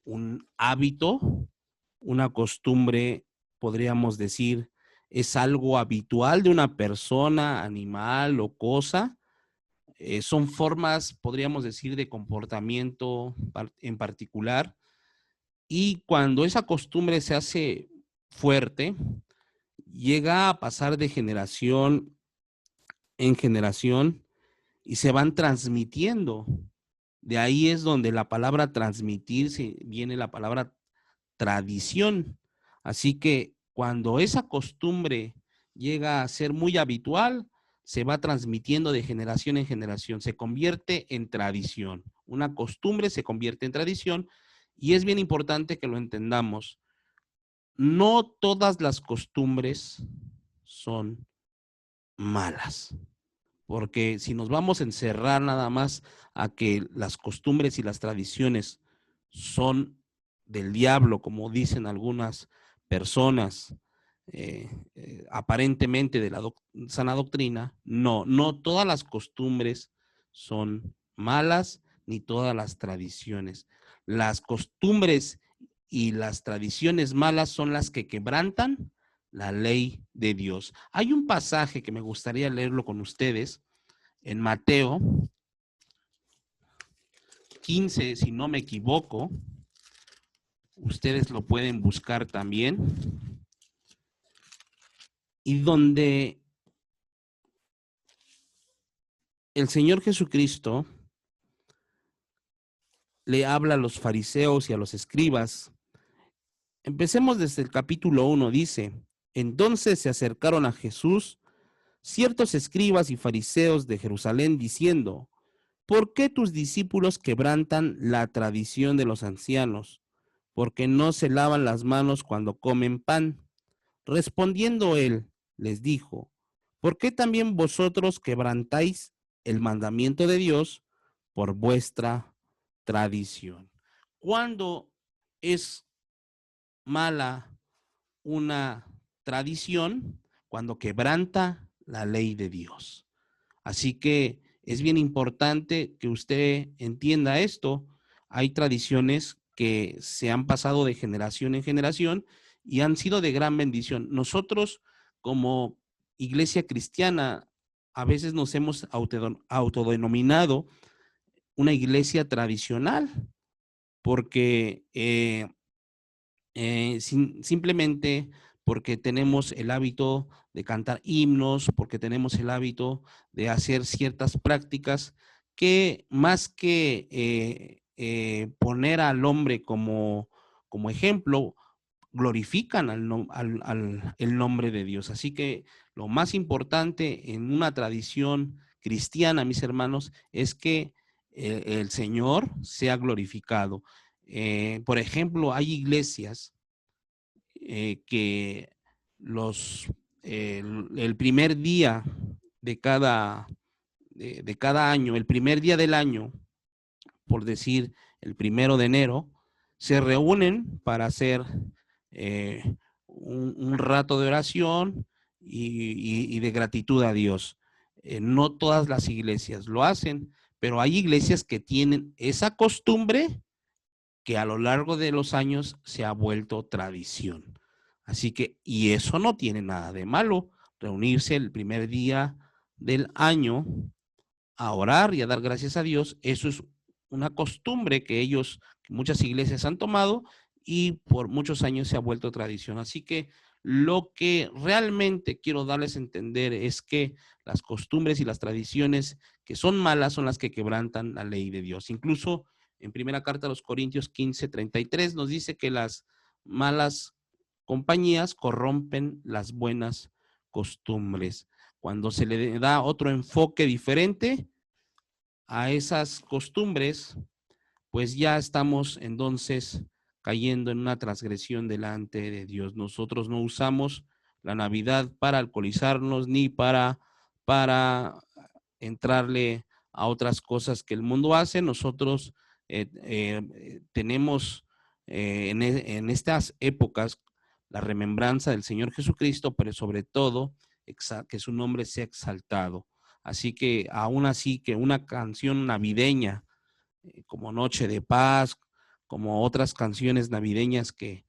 un hábito, una costumbre, podríamos decir, es algo habitual de una persona, animal o cosa. Son formas, podríamos decir, de comportamiento en particular. Y cuando esa costumbre se hace fuerte, llega a pasar de generación en generación y se van transmitiendo. De ahí es donde la palabra transmitir viene la palabra tradición. Así que cuando esa costumbre llega a ser muy habitual, se va transmitiendo de generación en generación, se convierte en tradición. Una costumbre se convierte en tradición y es bien importante que lo entendamos. No todas las costumbres son malas, porque si nos vamos a encerrar nada más a que las costumbres y las tradiciones son del diablo, como dicen algunas personas, aparentemente de la sana doctrina, no todas las costumbres son malas, ni todas las tradiciones. Las costumbres y las tradiciones malas son las que quebrantan la ley de Dios. Hay un pasaje que me gustaría leerlo con ustedes en Mateo 15, si no me equivoco. Ustedes lo pueden buscar también. Y donde el Señor Jesucristo le habla a los fariseos y a los escribas. Empecemos desde el capítulo 1, dice, entonces se acercaron a Jesús ciertos escribas y fariseos de Jerusalén diciendo, ¿por qué tus discípulos quebrantan la tradición de los ancianos? Porque no se lavan las manos cuando comen pan. Respondiendo él, les dijo, ¿por qué también vosotros quebrantáis el mandamiento de Dios por vuestra tradición? ¿Cuándo es mala una tradición? Cuando quebranta la ley de Dios. Así que es bien importante que usted entienda esto. Hay tradiciones que se han pasado de generación en generación y han sido de gran bendición. Nosotros, como iglesia cristiana, a veces nos hemos autodenominado una iglesia tradicional porque simplemente porque tenemos el hábito de cantar himnos, porque tenemos el hábito de hacer ciertas prácticas que más que poner al hombre como ejemplo, glorifican el nombre de Dios. Así que lo más importante en una tradición cristiana, mis hermanos, es que el Señor sea glorificado. Por ejemplo, hay iglesias que el primer día de de cada año, el primer día del año, por decir el 1 de enero, se reúnen para hacer un rato de oración y de gratitud a Dios. No todas las iglesias lo hacen, pero hay iglesias que tienen esa costumbre que a lo largo de los años se ha vuelto tradición. Así que, y eso no tiene nada de malo, reunirse el primer día del año a orar y a dar gracias a Dios, eso es una costumbre que muchas iglesias han tomado y por muchos años se ha vuelto tradición. Así que lo que realmente quiero darles a entender es que las costumbres y las tradiciones que son malas son las que quebrantan la ley de Dios. Incluso en primera carta a los Corintios 15:33 nos dice que las malas compañías corrompen las buenas costumbres. Cuando se le da otro enfoque diferente a esas costumbres, pues ya estamos entonces cayendo en una transgresión delante de Dios. Nosotros no usamos la Navidad para alcoholizarnos ni para entrarle a otras cosas que el mundo hace. Nosotros tenemos en estas épocas la remembranza del Señor Jesucristo, pero sobre todo que su nombre sea exaltado. Así que aún así que una canción navideña como Noche de Paz, como otras canciones navideñas que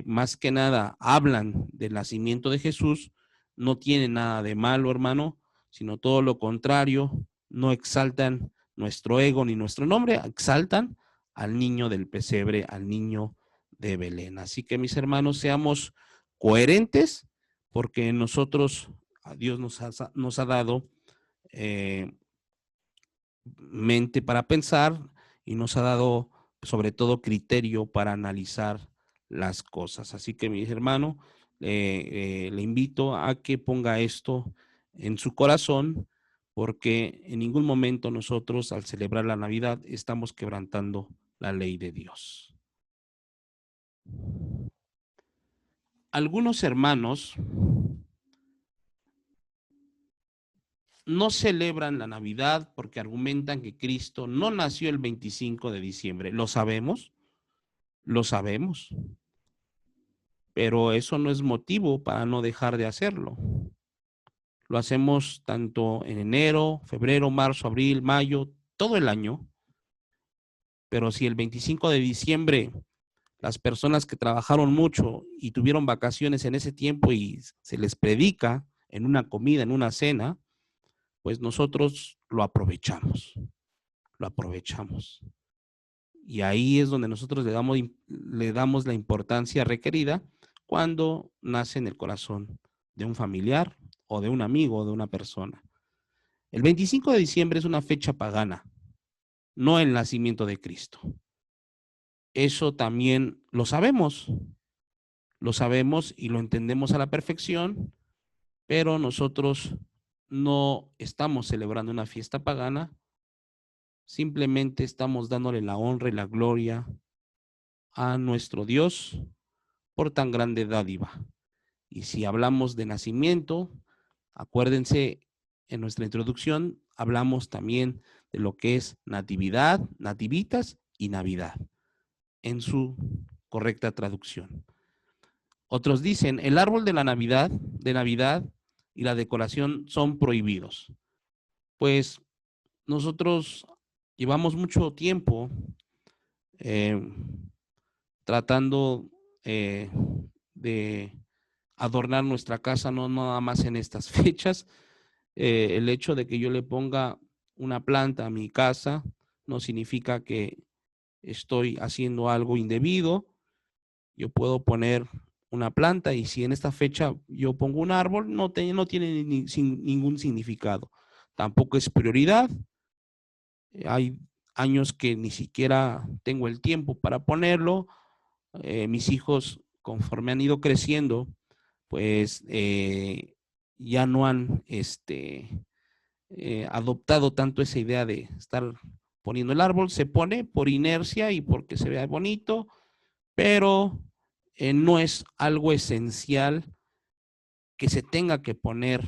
más que nada hablan del nacimiento de Jesús, no tienen nada de malo, hermano, sino todo lo contrario, no exaltan nuestro ego ni nuestro nombre, exaltan al niño del pesebre, al niño de Belén. Así que mis hermanos, seamos coherentes porque nosotros, a Dios nos ha dado mente para pensar y nos ha dado sobre todo criterio para analizar las cosas. Así que mis hermanos, le invito a que ponga esto en su corazón porque en ningún momento nosotros al celebrar la Navidad estamos quebrantando la ley de Dios. Algunos hermanos no celebran la Navidad porque argumentan que Cristo no nació el 25 de diciembre. Lo sabemos, pero eso no es motivo para no dejar de hacerlo. Lo hacemos tanto en enero, febrero, marzo, abril, mayo, todo el año. Pero si el 25 de diciembre las personas que trabajaron mucho y tuvieron vacaciones en ese tiempo y se les predica en una comida, en una cena, pues nosotros lo aprovechamos, lo aprovechamos. Y ahí es donde nosotros le damos la importancia requerida cuando nace en el corazón de un familiar o de un amigo o de una persona. El 25 de diciembre es una fecha pagana, no el nacimiento de Cristo. Eso también lo sabemos y lo entendemos a la perfección, pero nosotros no estamos celebrando una fiesta pagana, simplemente estamos dándole la honra y la gloria a nuestro Dios por tan grande dádiva. Y si hablamos de nacimiento, acuérdense, en nuestra introducción hablamos también de lo que es natividad, nativitas y Navidad, en su correcta traducción. Otros dicen, el árbol de la Navidad, y la decoración son prohibidos. Pues nosotros llevamos mucho tiempo eh, tratando de adornar nuestra casa, no nada más en estas fechas. El hecho de que yo le ponga una planta a mi casa no significa que estoy haciendo algo indebido. Yo puedo poner una planta y si en esta fecha yo pongo un árbol, no tiene ningún significado. Tampoco es prioridad. Hay años que ni siquiera tengo el tiempo para ponerlo. Mis hijos, conforme han ido creciendo, pues ya no han adoptado tanto esa idea de estar poniendo el árbol. Se pone por inercia y porque se vea bonito, pero no es algo esencial que se tenga que poner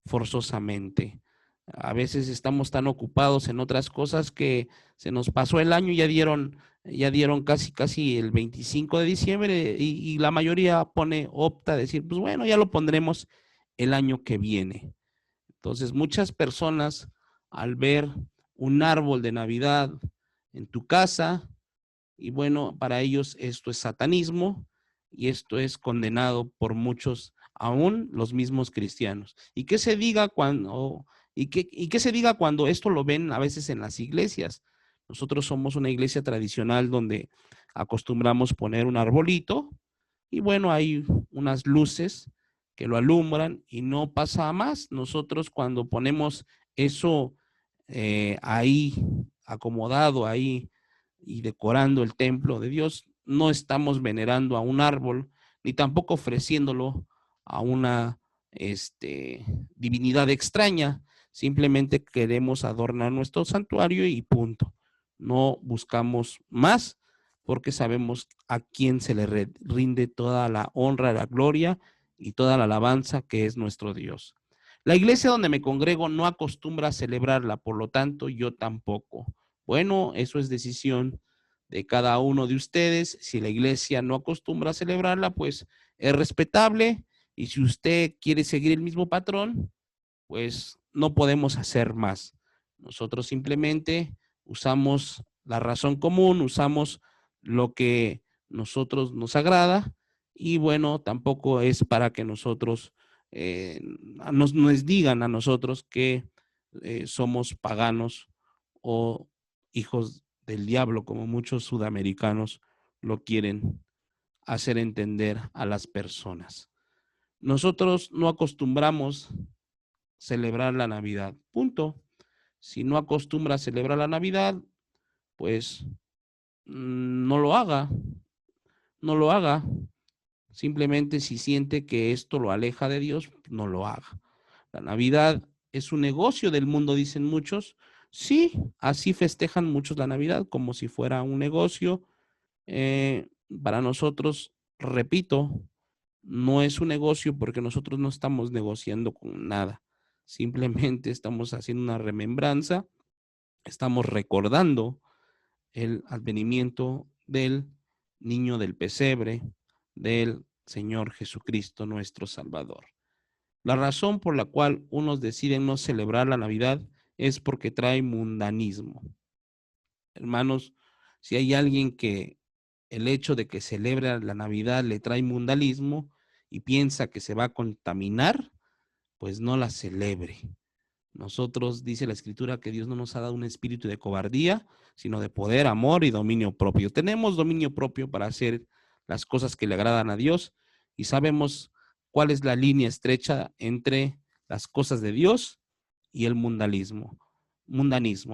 forzosamente. A veces estamos tan ocupados en otras cosas que se nos pasó el año, ya dieron casi el 25 de diciembre y la mayoría opta a decir, pues bueno, ya lo pondremos el año que viene. Entonces, muchas personas al ver un árbol de Navidad en tu casa, y bueno, para ellos esto es satanismo y esto es condenado por muchos, aún los mismos cristianos. ¿Y qué se diga qué se diga cuando esto lo ven a veces en las iglesias? Nosotros somos una iglesia tradicional donde acostumbramos poner un arbolito y bueno, hay unas luces que lo alumbran y no pasa a más. Nosotros cuando ponemos eso ahí acomodado, ahí y decorando el templo de Dios, no estamos venerando a un árbol, ni tampoco ofreciéndolo a una divinidad extraña. Simplemente queremos adornar nuestro santuario y punto. No buscamos más porque sabemos a quién se le rinde toda la honra, la gloria y toda la alabanza que es nuestro Dios. La iglesia donde me congrego no acostumbra a celebrarla, por lo tanto yo tampoco. Bueno, eso es decisión de cada uno de ustedes. Si la iglesia no acostumbra a celebrarla, pues es respetable. Y si usted quiere seguir el mismo patrón, pues no podemos hacer más. Nosotros simplemente usamos la razón común, usamos lo que nosotros nos agrada y bueno, tampoco es para que nosotros nos digan a nosotros que somos paganos o hijos del diablo, como muchos sudamericanos lo quieren hacer entender a las personas. Nosotros no acostumbramos celebrar la Navidad, punto. Si no acostumbra a celebrar la Navidad, pues no lo haga, no lo haga. Simplemente si siente que esto lo aleja de Dios, no lo haga. La Navidad es un negocio del mundo, dicen muchos. Sí, así festejan muchos la Navidad, como si fuera un negocio. Para nosotros, repito, no es un negocio porque nosotros no estamos negociando con nada. Simplemente estamos haciendo una remembranza, estamos recordando el advenimiento del niño del pesebre, del Señor Jesucristo, nuestro Salvador. La razón por la cual unos deciden no celebrar la Navidad es porque trae mundanismo. Hermanos, si hay alguien que el hecho de que celebra la Navidad le trae mundanismo y piensa que se va a contaminar, pues no la celebre. Nosotros, dice la Escritura, que Dios no nos ha dado un espíritu de cobardía, sino de poder, amor y dominio propio. Tenemos dominio propio para hacer las cosas que le agradan a Dios y sabemos cuál es la línea estrecha entre las cosas de Dios y el mundanismo.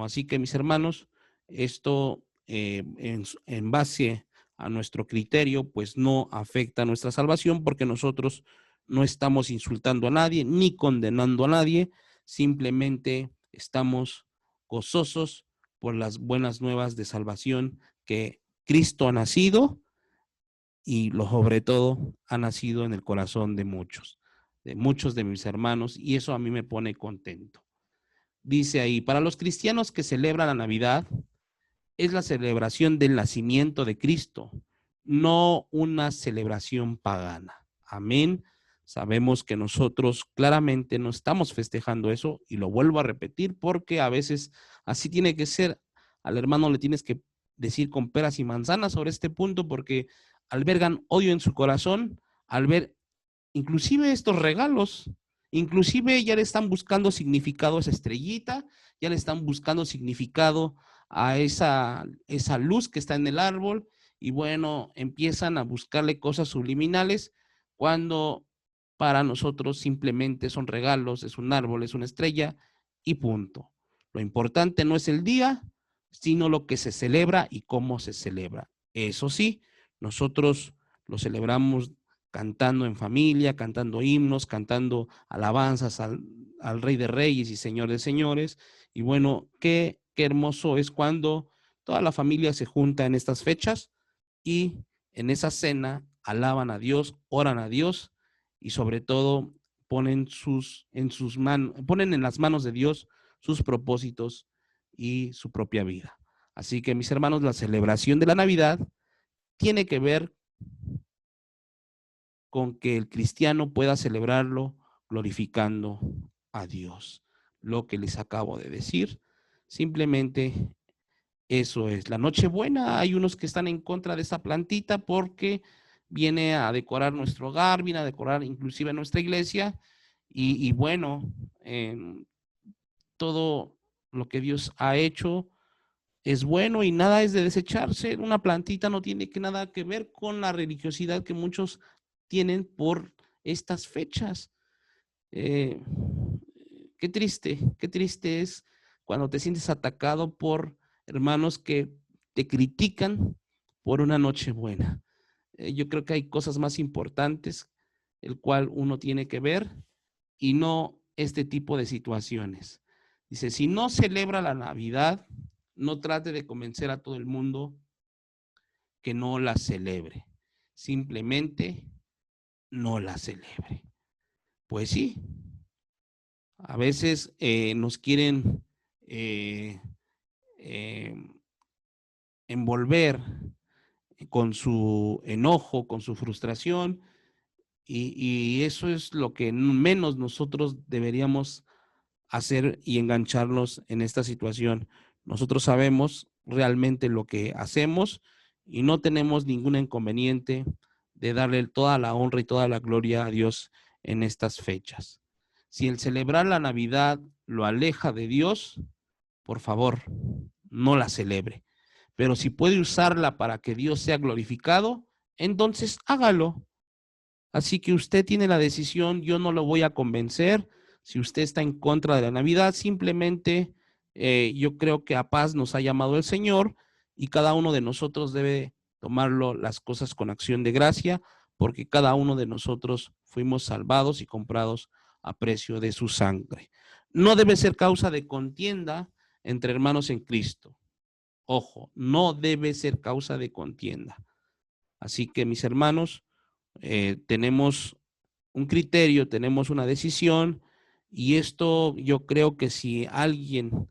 Así que, mis hermanos, esto en base a nuestro criterio, pues no afecta a nuestra salvación, porque nosotros no estamos insultando a nadie ni condenando a nadie, simplemente estamos gozosos por las buenas nuevas de salvación que Cristo ha nacido, y lo sobre todo ha nacido en el corazón de muchos de mis hermanos, y eso a mí me pone contento. Dice ahí, para los cristianos que celebran la Navidad, es la celebración del nacimiento de Cristo, no una celebración pagana. Amén. Sabemos que nosotros claramente no estamos festejando eso, y lo vuelvo a repetir porque a veces así tiene que ser. Al hermano le tienes que decir con peras y manzanas sobre este punto, porque albergan odio en su corazón al ver inclusive estos regalos. Inclusive ya le están buscando significado a esa estrellita, ya le están buscando significado a esa luz que está en el árbol, y bueno, empiezan a buscarle cosas subliminales cuando para nosotros simplemente son regalos, es un árbol, es una estrella y punto. Lo importante no es el día, sino lo que se celebra y cómo se celebra. Eso sí, nosotros lo celebramos cantando en familia, cantando himnos, cantando alabanzas al Rey de Reyes y Señor de Señores. Y bueno, qué hermoso es cuando toda la familia se junta en estas fechas y en esa cena alaban a Dios, oran a Dios, y sobre todo ponen ponen en las manos de Dios sus propósitos y su propia vida. Así que, mis hermanos, la celebración de la Navidad tiene que ver con que el cristiano pueda celebrarlo glorificando a Dios. Lo que les acabo de decir, simplemente eso es. La Nochebuena, hay unos que están en contra de esa plantita porque viene a decorar nuestro hogar, viene a decorar inclusive nuestra iglesia, y bueno, todo lo que Dios ha hecho es bueno y nada es de desecharse. Una plantita no tiene nada que ver con la religiosidad que muchos tienen por estas fechas. Eh, qué triste es cuando te sientes atacado por hermanos que te critican por una noche buena. Yo creo que hay cosas más importantes el cual uno tiene que ver, y no este tipo de situaciones. Dice, si no celebra la Navidad, no trate de convencer a todo el mundo que no la celebre. Simplemente no la celebre. Pues sí, a veces nos quieren eh, eh, envolver con su enojo, con su frustración, y eso es lo que menos nosotros deberíamos hacer y engancharnos en esta situación. Nosotros sabemos realmente lo que hacemos y no tenemos ningún inconveniente de darle toda la honra y toda la gloria a Dios en estas fechas. Si el celebrar la Navidad lo aleja de Dios, por favor, no la celebre. Pero si puede usarla para que Dios sea glorificado, entonces hágalo. Así que usted tiene la decisión, yo no lo voy a convencer. Si usted está en contra de la Navidad, simplemente yo creo que a paz nos ha llamado el Señor, y cada uno de nosotros debe tomarlo las cosas con acción de gracia, porque cada uno de nosotros fuimos salvados y comprados a precio de su sangre. No debe ser causa de contienda entre hermanos en Cristo. Ojo, no debe ser causa de contienda. Así que, mis hermanos, tenemos un criterio, tenemos una decisión, y esto yo creo que si alguien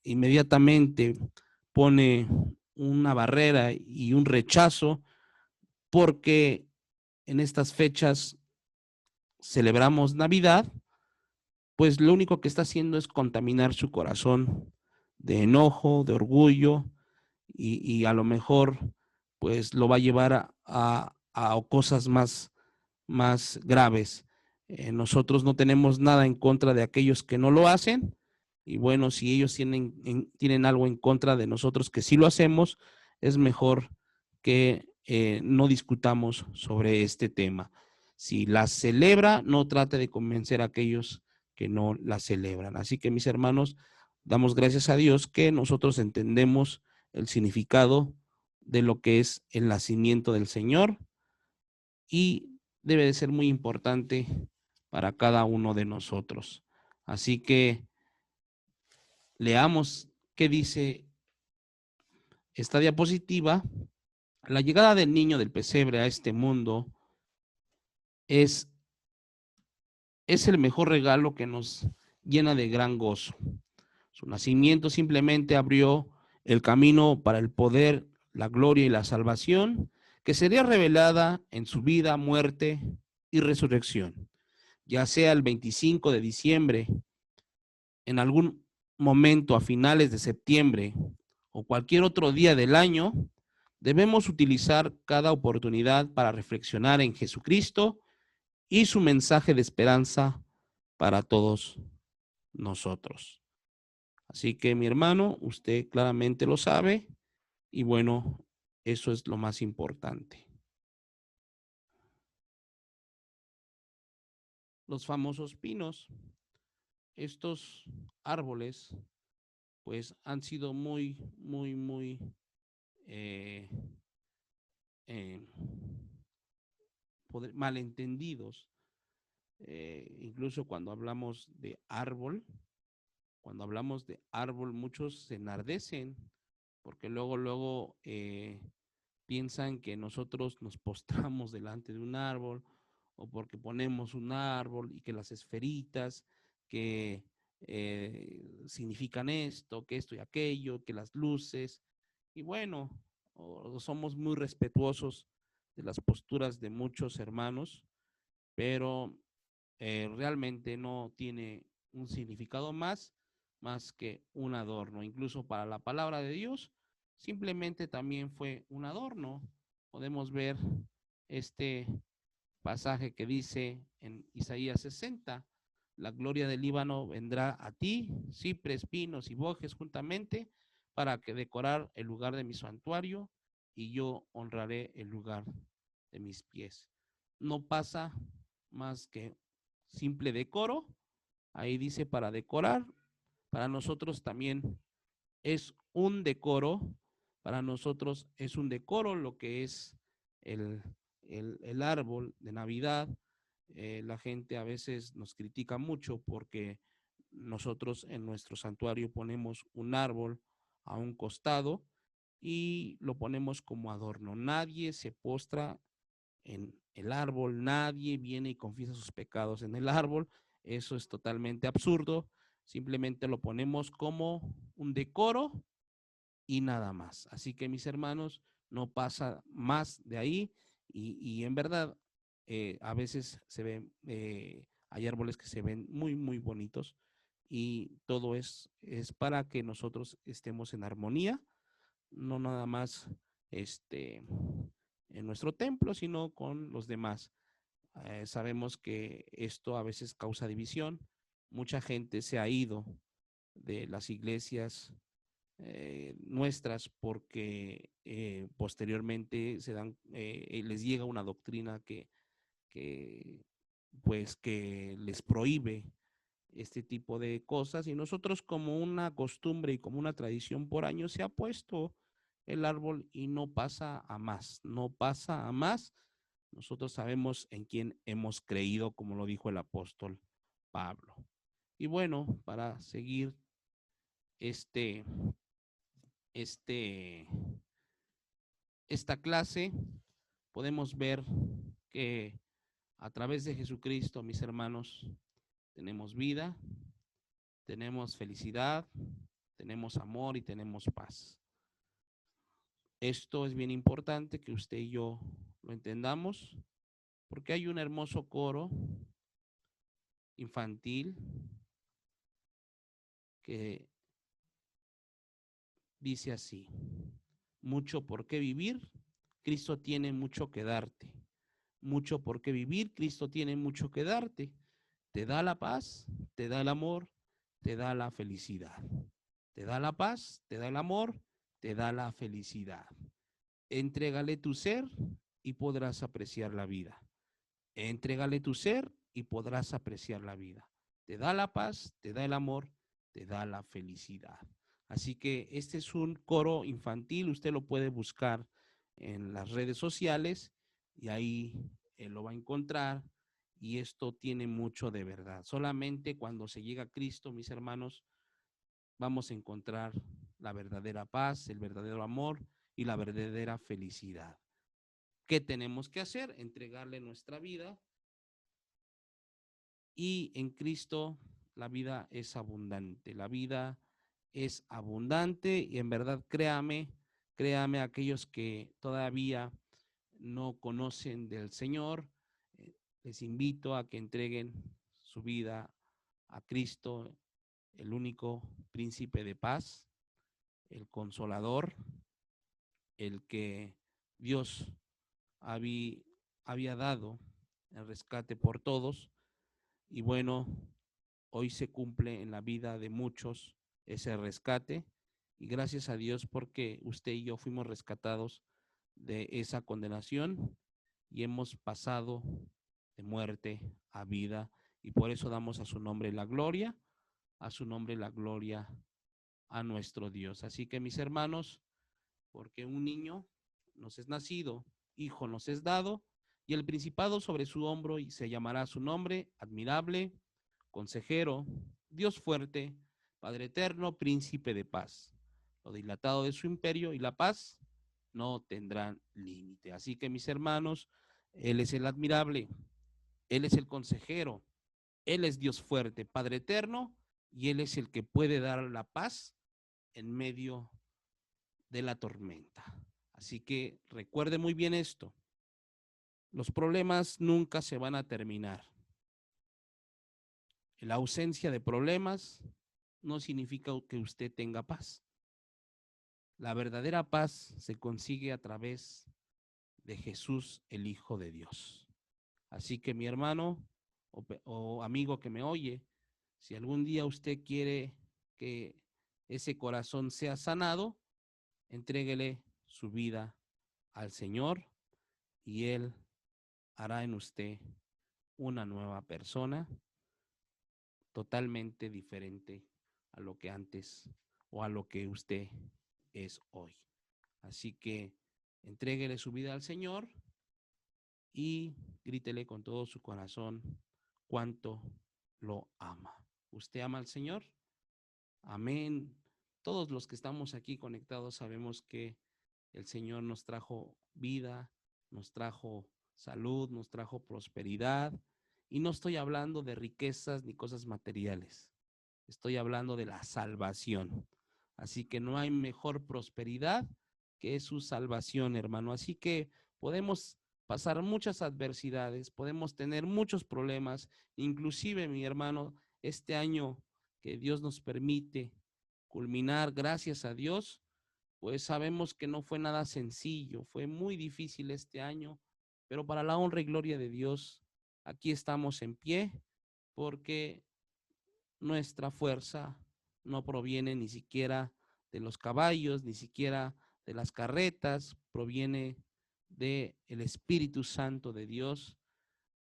inmediatamente pone una barrera y un rechazo porque en estas fechas celebramos Navidad, pues lo único que está haciendo es contaminar su corazón de enojo, de orgullo, y a lo mejor pues lo va a llevar a cosas más graves. Nosotros no tenemos nada en contra de aquellos que no lo hacen, y bueno, si ellos tienen algo en contra de nosotros que sí lo hacemos, es mejor que no discutamos sobre este tema. Si la celebra, no trate de convencer a aquellos que no la celebran. Así que, mis hermanos, damos gracias a Dios que nosotros entendemos el significado de lo que es el nacimiento del Señor y debe de ser muy importante para cada uno de nosotros. Así que leamos qué dice esta diapositiva. La llegada del niño del pesebre a este mundo es el mejor regalo que nos llena de gran gozo. Su nacimiento simplemente abrió el camino para el poder, la gloria y la salvación que sería revelada en su vida, muerte y resurrección. Ya sea el 25 de diciembre, en algún momento a finales de septiembre o cualquier otro día del año, debemos utilizar cada oportunidad para reflexionar en Jesucristo y su mensaje de esperanza para todos nosotros. Así que, mi hermano, usted claramente lo sabe y bueno, eso es lo más importante. Los famosos pinos, estos árboles, pues han sido muy eh, eh, malentendidos. Incluso cuando hablamos de árbol, muchos se enardecen porque luego piensan que nosotros nos postramos delante de un árbol o porque ponemos un árbol y que las esferitas que significan esto, que esto y aquello, que las luces. Y bueno, somos muy respetuosos de las posturas de muchos hermanos, pero realmente no tiene un significado más que un adorno. Incluso para la palabra de Dios, simplemente también fue un adorno. Podemos ver este pasaje que dice en Isaías 60, la gloria del Líbano vendrá a ti, cipres, pinos y bojes juntamente, para que decorar el lugar de mi santuario, y yo honraré el lugar de mis pies. No pasa más que simple decoro. Ahí dice para decorar. Para nosotros también es un decoro. Para nosotros es un decoro lo que es el, el árbol de Navidad. La gente a veces nos critica mucho porque nosotros en nuestro santuario ponemos un árbol a un costado y lo ponemos como adorno. Nadie se postra en el árbol, nadie viene y confiesa sus pecados en el árbol. Eso es totalmente absurdo. Simplemente lo ponemos como un decoro y nada más. Así que, mis hermanos, no pasa más de ahí y en verdad a veces se ven, hay árboles que se ven muy bonitos y todo es para que nosotros estemos en armonía, no nada más en nuestro templo, sino con los demás. Sabemos que esto a veces causa división. Mucha gente se ha ido de las iglesias nuestras porque posteriormente les llega una doctrina que pues que les prohíbe este tipo de cosas y nosotros como una costumbre y como una tradición por años se ha puesto el árbol y no pasa a más, no pasa a más. Nosotros sabemos en quién hemos creído, como lo dijo el apóstol Pablo. Y bueno, para seguir este, este, esta clase, podemos ver que a través de Jesucristo, mis hermanos, tenemos vida, tenemos felicidad, tenemos amor y tenemos paz. Esto es bien importante que usted y yo lo entendamos, porque hay un hermoso coro infantil que dice así: mucho por qué vivir, Cristo tiene mucho que darte. Mucho por qué vivir, Cristo tiene mucho que darte. Te da la paz, te da el amor, te da la felicidad. Te da la paz, te da el amor, te da la felicidad. Entrégale tu ser y podrás apreciar la vida. Entrégale tu ser y podrás apreciar la vida. te da la paz, te da el amor, te da la felicidad. Así que este es un coro infantil, usted lo puede buscar en las redes sociales y ahí lo va a encontrar, y esto tiene mucho de verdad. Solamente cuando se llega a Cristo, mis hermanos, vamos a encontrar la verdadera paz, el verdadero amor y la verdadera felicidad. ¿Qué tenemos que hacer? Entregarle nuestra vida, y en Cristo la vida es abundante. La vida es abundante y en verdad créame aquellos que todavía no conocen del Señor, les invito a que entreguen su vida a Cristo, el único príncipe de paz, el consolador, el que Dios había dado el rescate por todos. Y bueno, hoy se cumple en la vida de muchos ese rescate, y gracias a Dios porque usted y yo fuimos rescatados de esa condenación y hemos pasado de muerte a vida, y por eso damos a su nombre la gloria, a su nombre la gloria a nuestro Dios. Así que mis hermanos, porque un niño nos es nacido, hijo nos es dado, y el principado sobre su hombro, y se llamará su nombre admirable, consejero, Dios fuerte, Padre eterno, príncipe de paz. Lo dilatado de su imperio y la paz no tendrán límite. Así que mis hermanos, Él es el admirable, Él es el consejero, Él es Dios fuerte, Padre eterno, y Él es el que puede dar la paz en medio de la tormenta. Así que recuerde muy bien esto: los problemas nunca se van a terminar. La ausencia de problemas no significa que usted tenga paz. La verdadera paz se consigue a través de Jesús, el Hijo de Dios. Así que mi hermano o amigo que me oye, si algún día usted quiere que ese corazón sea sanado, entréguele su vida al Señor y Él hará en usted una nueva persona, totalmente diferente a lo que antes o a lo que usted es hoy. Así que entréguele su vida al Señor y grítele con todo su corazón cuánto lo ama. ¿Usted ama al Señor? Amén. Todos los que estamos aquí conectados sabemos que el Señor nos trajo vida, nos trajo salud, nos trajo prosperidad. Y no estoy hablando de riquezas ni cosas materiales. Estoy hablando de la salvación. Así que no hay mejor prosperidad que su salvación, hermano. Así que podemos pasar muchas adversidades, podemos tener muchos problemas, inclusive, mi hermano, este año que Dios nos permite culminar, gracias a Dios, pues sabemos que no fue nada sencillo, fue muy difícil este año, pero para la honra y gloria de Dios, aquí estamos en pie, porque nuestra fuerza no proviene ni siquiera de los caballos, ni siquiera de las carretas, proviene del Espíritu Santo de Dios,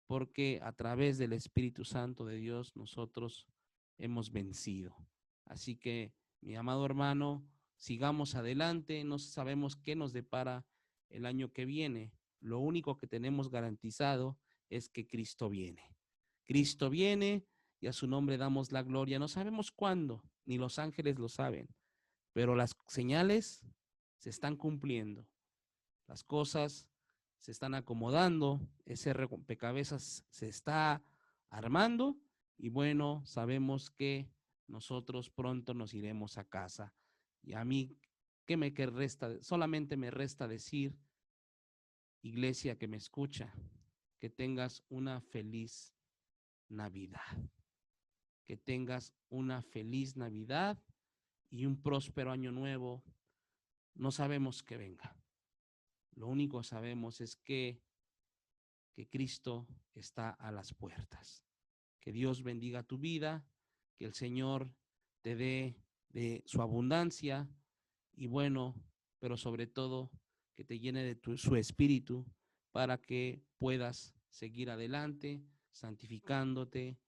porque a través del Espíritu Santo de Dios nosotros hemos vencido. Así que, mi amado hermano, sigamos adelante, no sabemos qué nos depara el año que viene. Lo único que tenemos garantizado es que Cristo viene. Cristo viene y a su nombre damos la gloria. No sabemos cuándo, ni los ángeles lo saben, pero las señales se están cumpliendo. Las cosas se están acomodando, ese rompecabezas se está armando, y bueno, sabemos que nosotros pronto nos iremos a casa. Y a mí, ¿qué me que resta? Solamente me resta decir, iglesia que me escucha, que tengas una feliz Navidad. Que tengas una feliz Navidad y un próspero año nuevo. No sabemos qué venga. Lo único que sabemos es que Cristo está a las puertas. Que Dios bendiga tu vida, que el Señor te dé de su abundancia, y bueno, pero sobre todo que te llene de su espíritu para que puedas seguir adelante, santificándote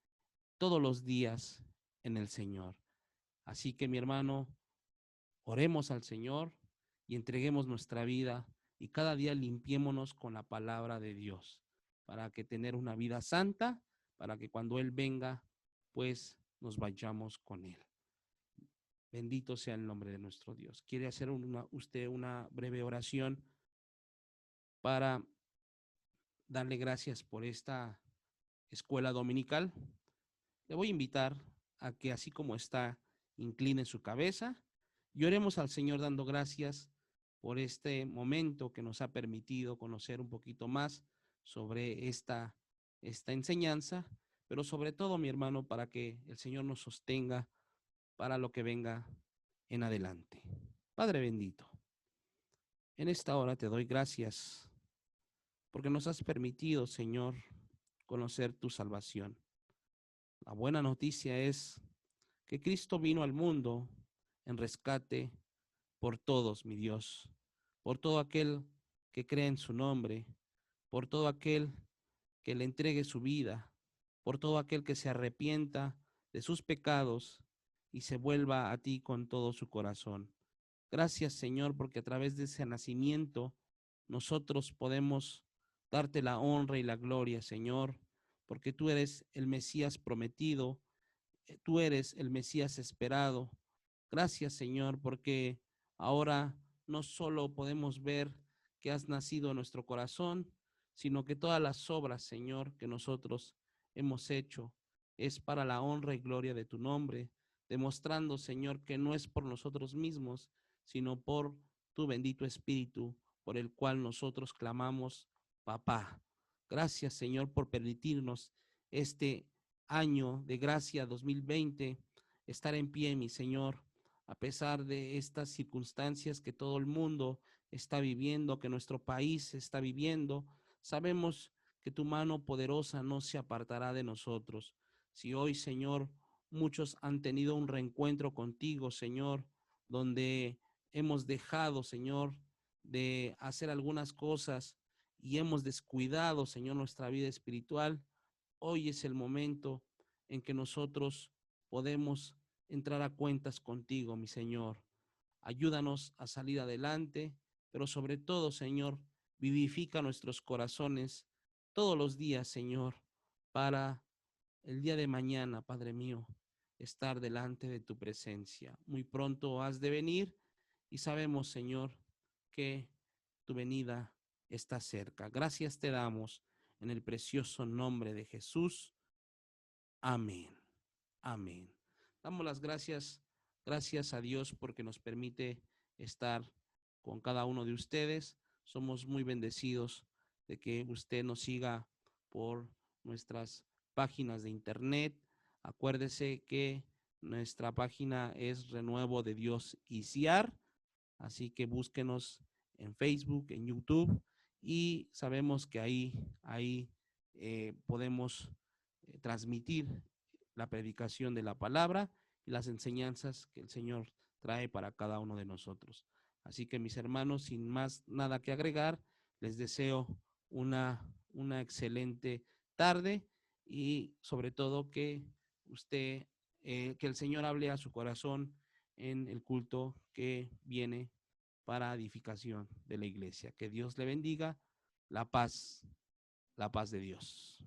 todos los días en el Señor. Así que, mi hermano, oremos al Señor y entreguemos nuestra vida y cada día limpiémonos con la palabra de Dios para que tener una vida santa, para que cuando Él venga, pues nos vayamos con Él. Bendito sea el nombre de nuestro Dios. ¿Quiere hacer usted una breve oración para darle gracias por esta escuela dominical? Le voy a invitar a que así como está, incline su cabeza y oremos al Señor dando gracias por este momento que nos ha permitido conocer un poquito más sobre esta enseñanza, pero sobre todo, mi hermano, para que el Señor nos sostenga para lo que venga en adelante. Padre bendito, en esta hora te doy gracias porque nos has permitido, Señor, conocer tu salvación. La buena noticia es que Cristo vino al mundo en rescate por todos, mi Dios, por todo aquel que cree en su nombre, por todo aquel que le entregue su vida, por todo aquel que se arrepienta de sus pecados y se vuelva a ti con todo su corazón. Gracias, Señor, porque a través de ese nacimiento nosotros podemos darte la honra y la gloria, Señor, porque tú eres el Mesías prometido, tú eres el Mesías esperado. Gracias, Señor, porque ahora no solo podemos ver que has nacido en nuestro corazón, sino que todas las obras, Señor, que nosotros hemos hecho es para la honra y gloria de tu nombre, demostrando, Señor, que no es por nosotros mismos, sino por tu bendito Espíritu, por el cual nosotros clamamos, Papá. Gracias, Señor, por permitirnos este año de gracia 2020 estar en pie, mi Señor, a pesar de estas circunstancias que todo el mundo está viviendo, que nuestro país está viviendo. Sabemos que tu mano poderosa no se apartará de nosotros. Si hoy, Señor, muchos han tenido un reencuentro contigo, Señor, donde hemos dejado, Señor, de hacer algunas cosas y hemos descuidado, Señor, nuestra vida espiritual, hoy es el momento en que nosotros podemos entrar a cuentas contigo, mi Señor. Ayúdanos a salir adelante, pero sobre todo, Señor, vivifica nuestros corazones todos los días, Señor, para el día de mañana, Padre mío, estar delante de tu presencia. Muy pronto has de venir y sabemos, Señor, que tu venida está cerca. Gracias te damos en el precioso nombre de Jesús. Amén. Amén. Damos las gracias a Dios porque nos permite estar con cada uno de ustedes. Somos muy bendecidos de que usted nos siga por nuestras páginas de internet. Acuérdese que nuestra página es Renuevo de Dios ICIAR, así que búsquenos en Facebook, en YouTube, y sabemos que ahí podemos transmitir la predicación de la palabra y las enseñanzas que el Señor trae para cada uno de nosotros. Así que, mis hermanos, sin más nada que agregar, les deseo una excelente tarde y sobre todo que usted, que el Señor hable a su corazón en el culto que viene para edificación de la iglesia. Que Dios le bendiga. La paz de Dios.